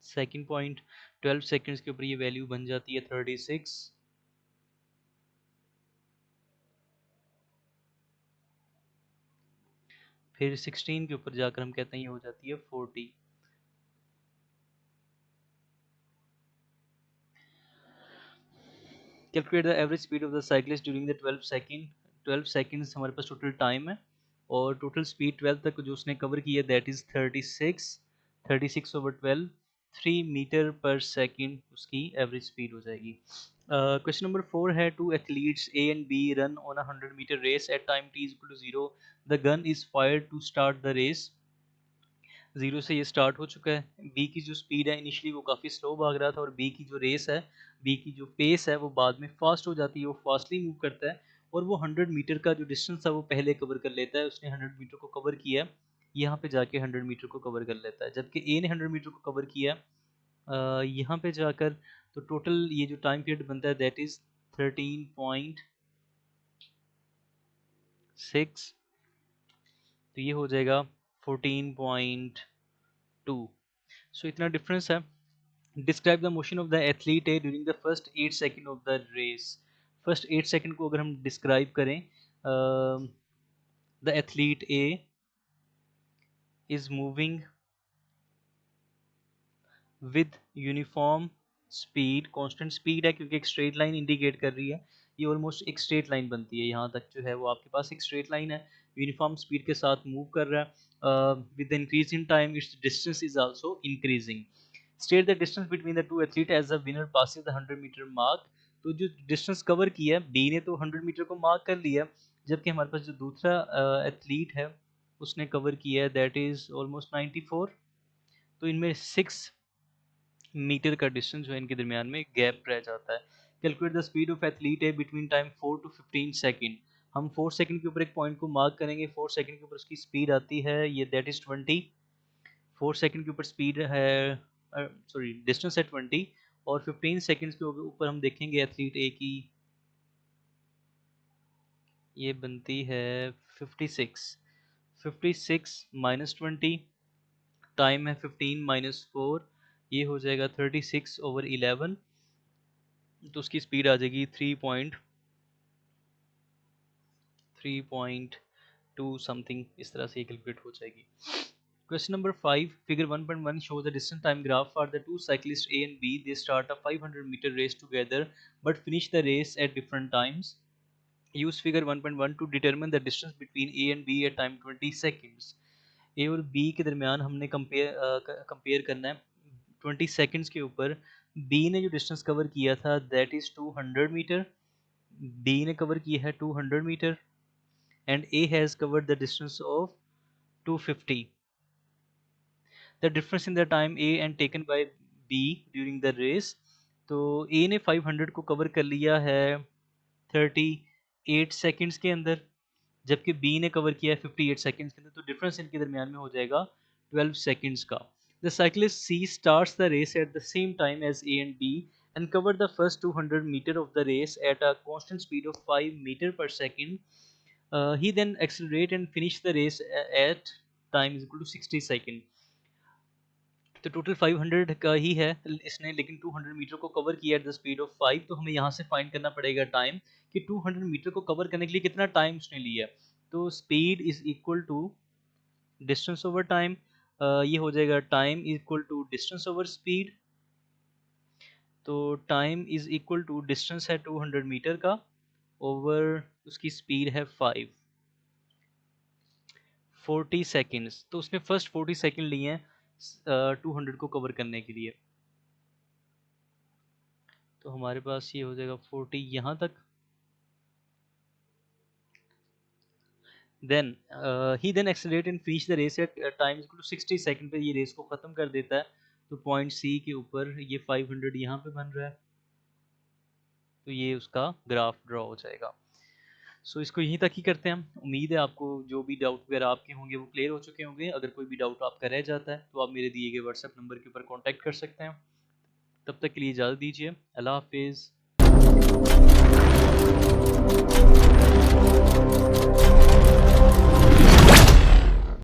सेकंड पॉइंट 12 सेकंड्स के ऊपर ये वैल्यू बन जाती है 36, फिर 16 के ऊपर जाकर हम कहते हैं ये हो जाती है 40। Calculate the average speed of the cyclist during the 12 second. 12 seconds हमारे पास टोटल टाइम है, और टोटल स्पीड 12 तक जो उसने कवर की है दैट इज़ 36। 36 ओवर 12, 3 मीटर पर सेकंड उसकी एवरेज स्पीड हो जाएगी। क्वेश्चन नंबर 4 है, two athletes A and B run on a 100 metre race at time t equal to 0। The gun is fired to start the race. 0 से ये स्टार्ट हो चुका है। बी की जो स्पीड है इनिशियली वो काफ़ी स्लो भाग रहा था, और बी की जो रेस है, बी की जो पेस है वो बाद में फास्ट हो जाती है, वो फास्टली मूव करता है। और वो 100 मीटर का जो डिस्टेंस था वो पहले कवर कर लेता है। उसने 100 मीटर को कवर किया है, यहाँ पे जाके 100 मीटर को कवर कर लेता है, जबकि ए ने 100 मीटर को कवर किया है यहाँ पे जाकर। तो टोटल ये जो टाइम पीरियड बनता है दैट इज 13.6, तो ये हो जाएगा 14.2। सो इतना डिफरेंस है। Describe the motion of the athlete A during the first 8 second of the race. First 8 second को अगर हम डिस्क्राइब करें, the athlete A is moving with uniform speed, constant speed है क्योंकि एक स्ट्रेट लाइन इंडिकेट कर रही है, ये ऑलमोस्ट एक स्ट्रेट लाइन बनती है, यहाँ तक जो है वो आपके पास एक स्ट्रेट लाइन है, यूनिफॉर्म स्पीड के साथ मूव कर रहा है। With increase in time its distance is also increasing. State the distance between the two athlete as the winner passes the 100 metre mark. तो जो डिस्टेंस कवर किया है बी ने तो 100 मीटर को मार्क कर लिया, जबकि हमारे पास जो दूसरा एथलीट है उसने कवर किया है दैट इज ऑलमोस्ट 94। तो इनमें 6 मीटर का डिस्टेंस जो है इनके दरमियान में गैप रह जाता है। Calculate the speed of athlete है बिटवीन टाइम 4 to 15 सेकंड। हम 4 सेकंड के ऊपर एक पॉइंट को मार्क करेंगे, 4 सेकंड के ऊपर उसकी स्पीड आती है ये दैट इज 20। 4 सेकंड के ऊपर स्पीड है सॉरी डिस्टेंस है 20, और 15 सेकंड्स के ऊपर हम देखेंगे एथलीट ए की ये बनती है 56। 56 माइनस 20, टाइम है 15 माइनस 4, ये हो जाएगा 36/11। तो उसकी स्पीड आ जाएगी 3.2 समथिंग, इस तरह से ये कैलकुलेट हो जाएगी। Question number 5, figure 1.1 shows the distance time graph for the two cyclists A and B. They start a 500-meter race together but finish the race at different times. Use figure 1.1 to determine the distance between A and B at time 20 seconds. A और B के दरमियान हमने कंपेयर करना है 20 सेकंड्स के ऊपर। B ने जो डिस्टेंस कवर किया था दैट इज 200 मीटर, D ने कवर किया है 200 metre, and A has covered the distance of 250। The difference in the time A and taken by B during the race, तो A ने 500 को कवर कर लिया है 38 सेकंड्स के अंदर, जबकि B ने कवर किया है 58 सेकंड्स के अंदर, तो डिफरेंस इनके दरमियान में हो जाएगा 12 सेकंड्स का। The cyclist C starts the race at the same time as A and B and covered the first 200 meter of the race at a constant speed of 5 meter per second. He then accelerate and finish the race at time is equal to 60 second. तो टोटल 500 का ही है इसने, लेकिन 200 मीटर को कवर किया एट द स्पीड ऑफ 5, तो हमें यहाँ से फाइंड करना पड़ेगा टाइम कि 200 मीटर को कवर करने के लिए कितना टाइम उसने लिया। तो speed is equal to distance over time, ये हो जाएगा time is equal to distance over speed. तो time is equal to distance है 200 मीटर का ओवर उसकी स्पीड है 40 सेकेंड्स। तो उसने फर्स्ट 40 सेकेंड लिए हैं 200 को कवर करने के लिए। तो हमारे पास ये हो जाएगा 40 यहाँ तक। Then he then accelerate and finish the race at time equal to 60 second पे ये रेस को ख़त्म कर देता है। तो पॉइंट सी के ऊपर ये 500 यहाँ पे बन रहा है, तो ये उसका ग्राफ ड्रॉ हो जाएगा। सो इसको यहीं तक ही करते हैं हम। उम्मीद है आपको जो भी डाउट वगैरह आपके होंगे वो क्लियर हो चुके होंगे। अगर कोई भी डाउट आपका रह जाता है तो आप मेरे दिए गए व्हाट्सएप नंबर के ऊपर कॉन्टैक्ट कर सकते हैं। तब तक के लिए इजाज़त दीजिए। अल्लाह हाफिज़।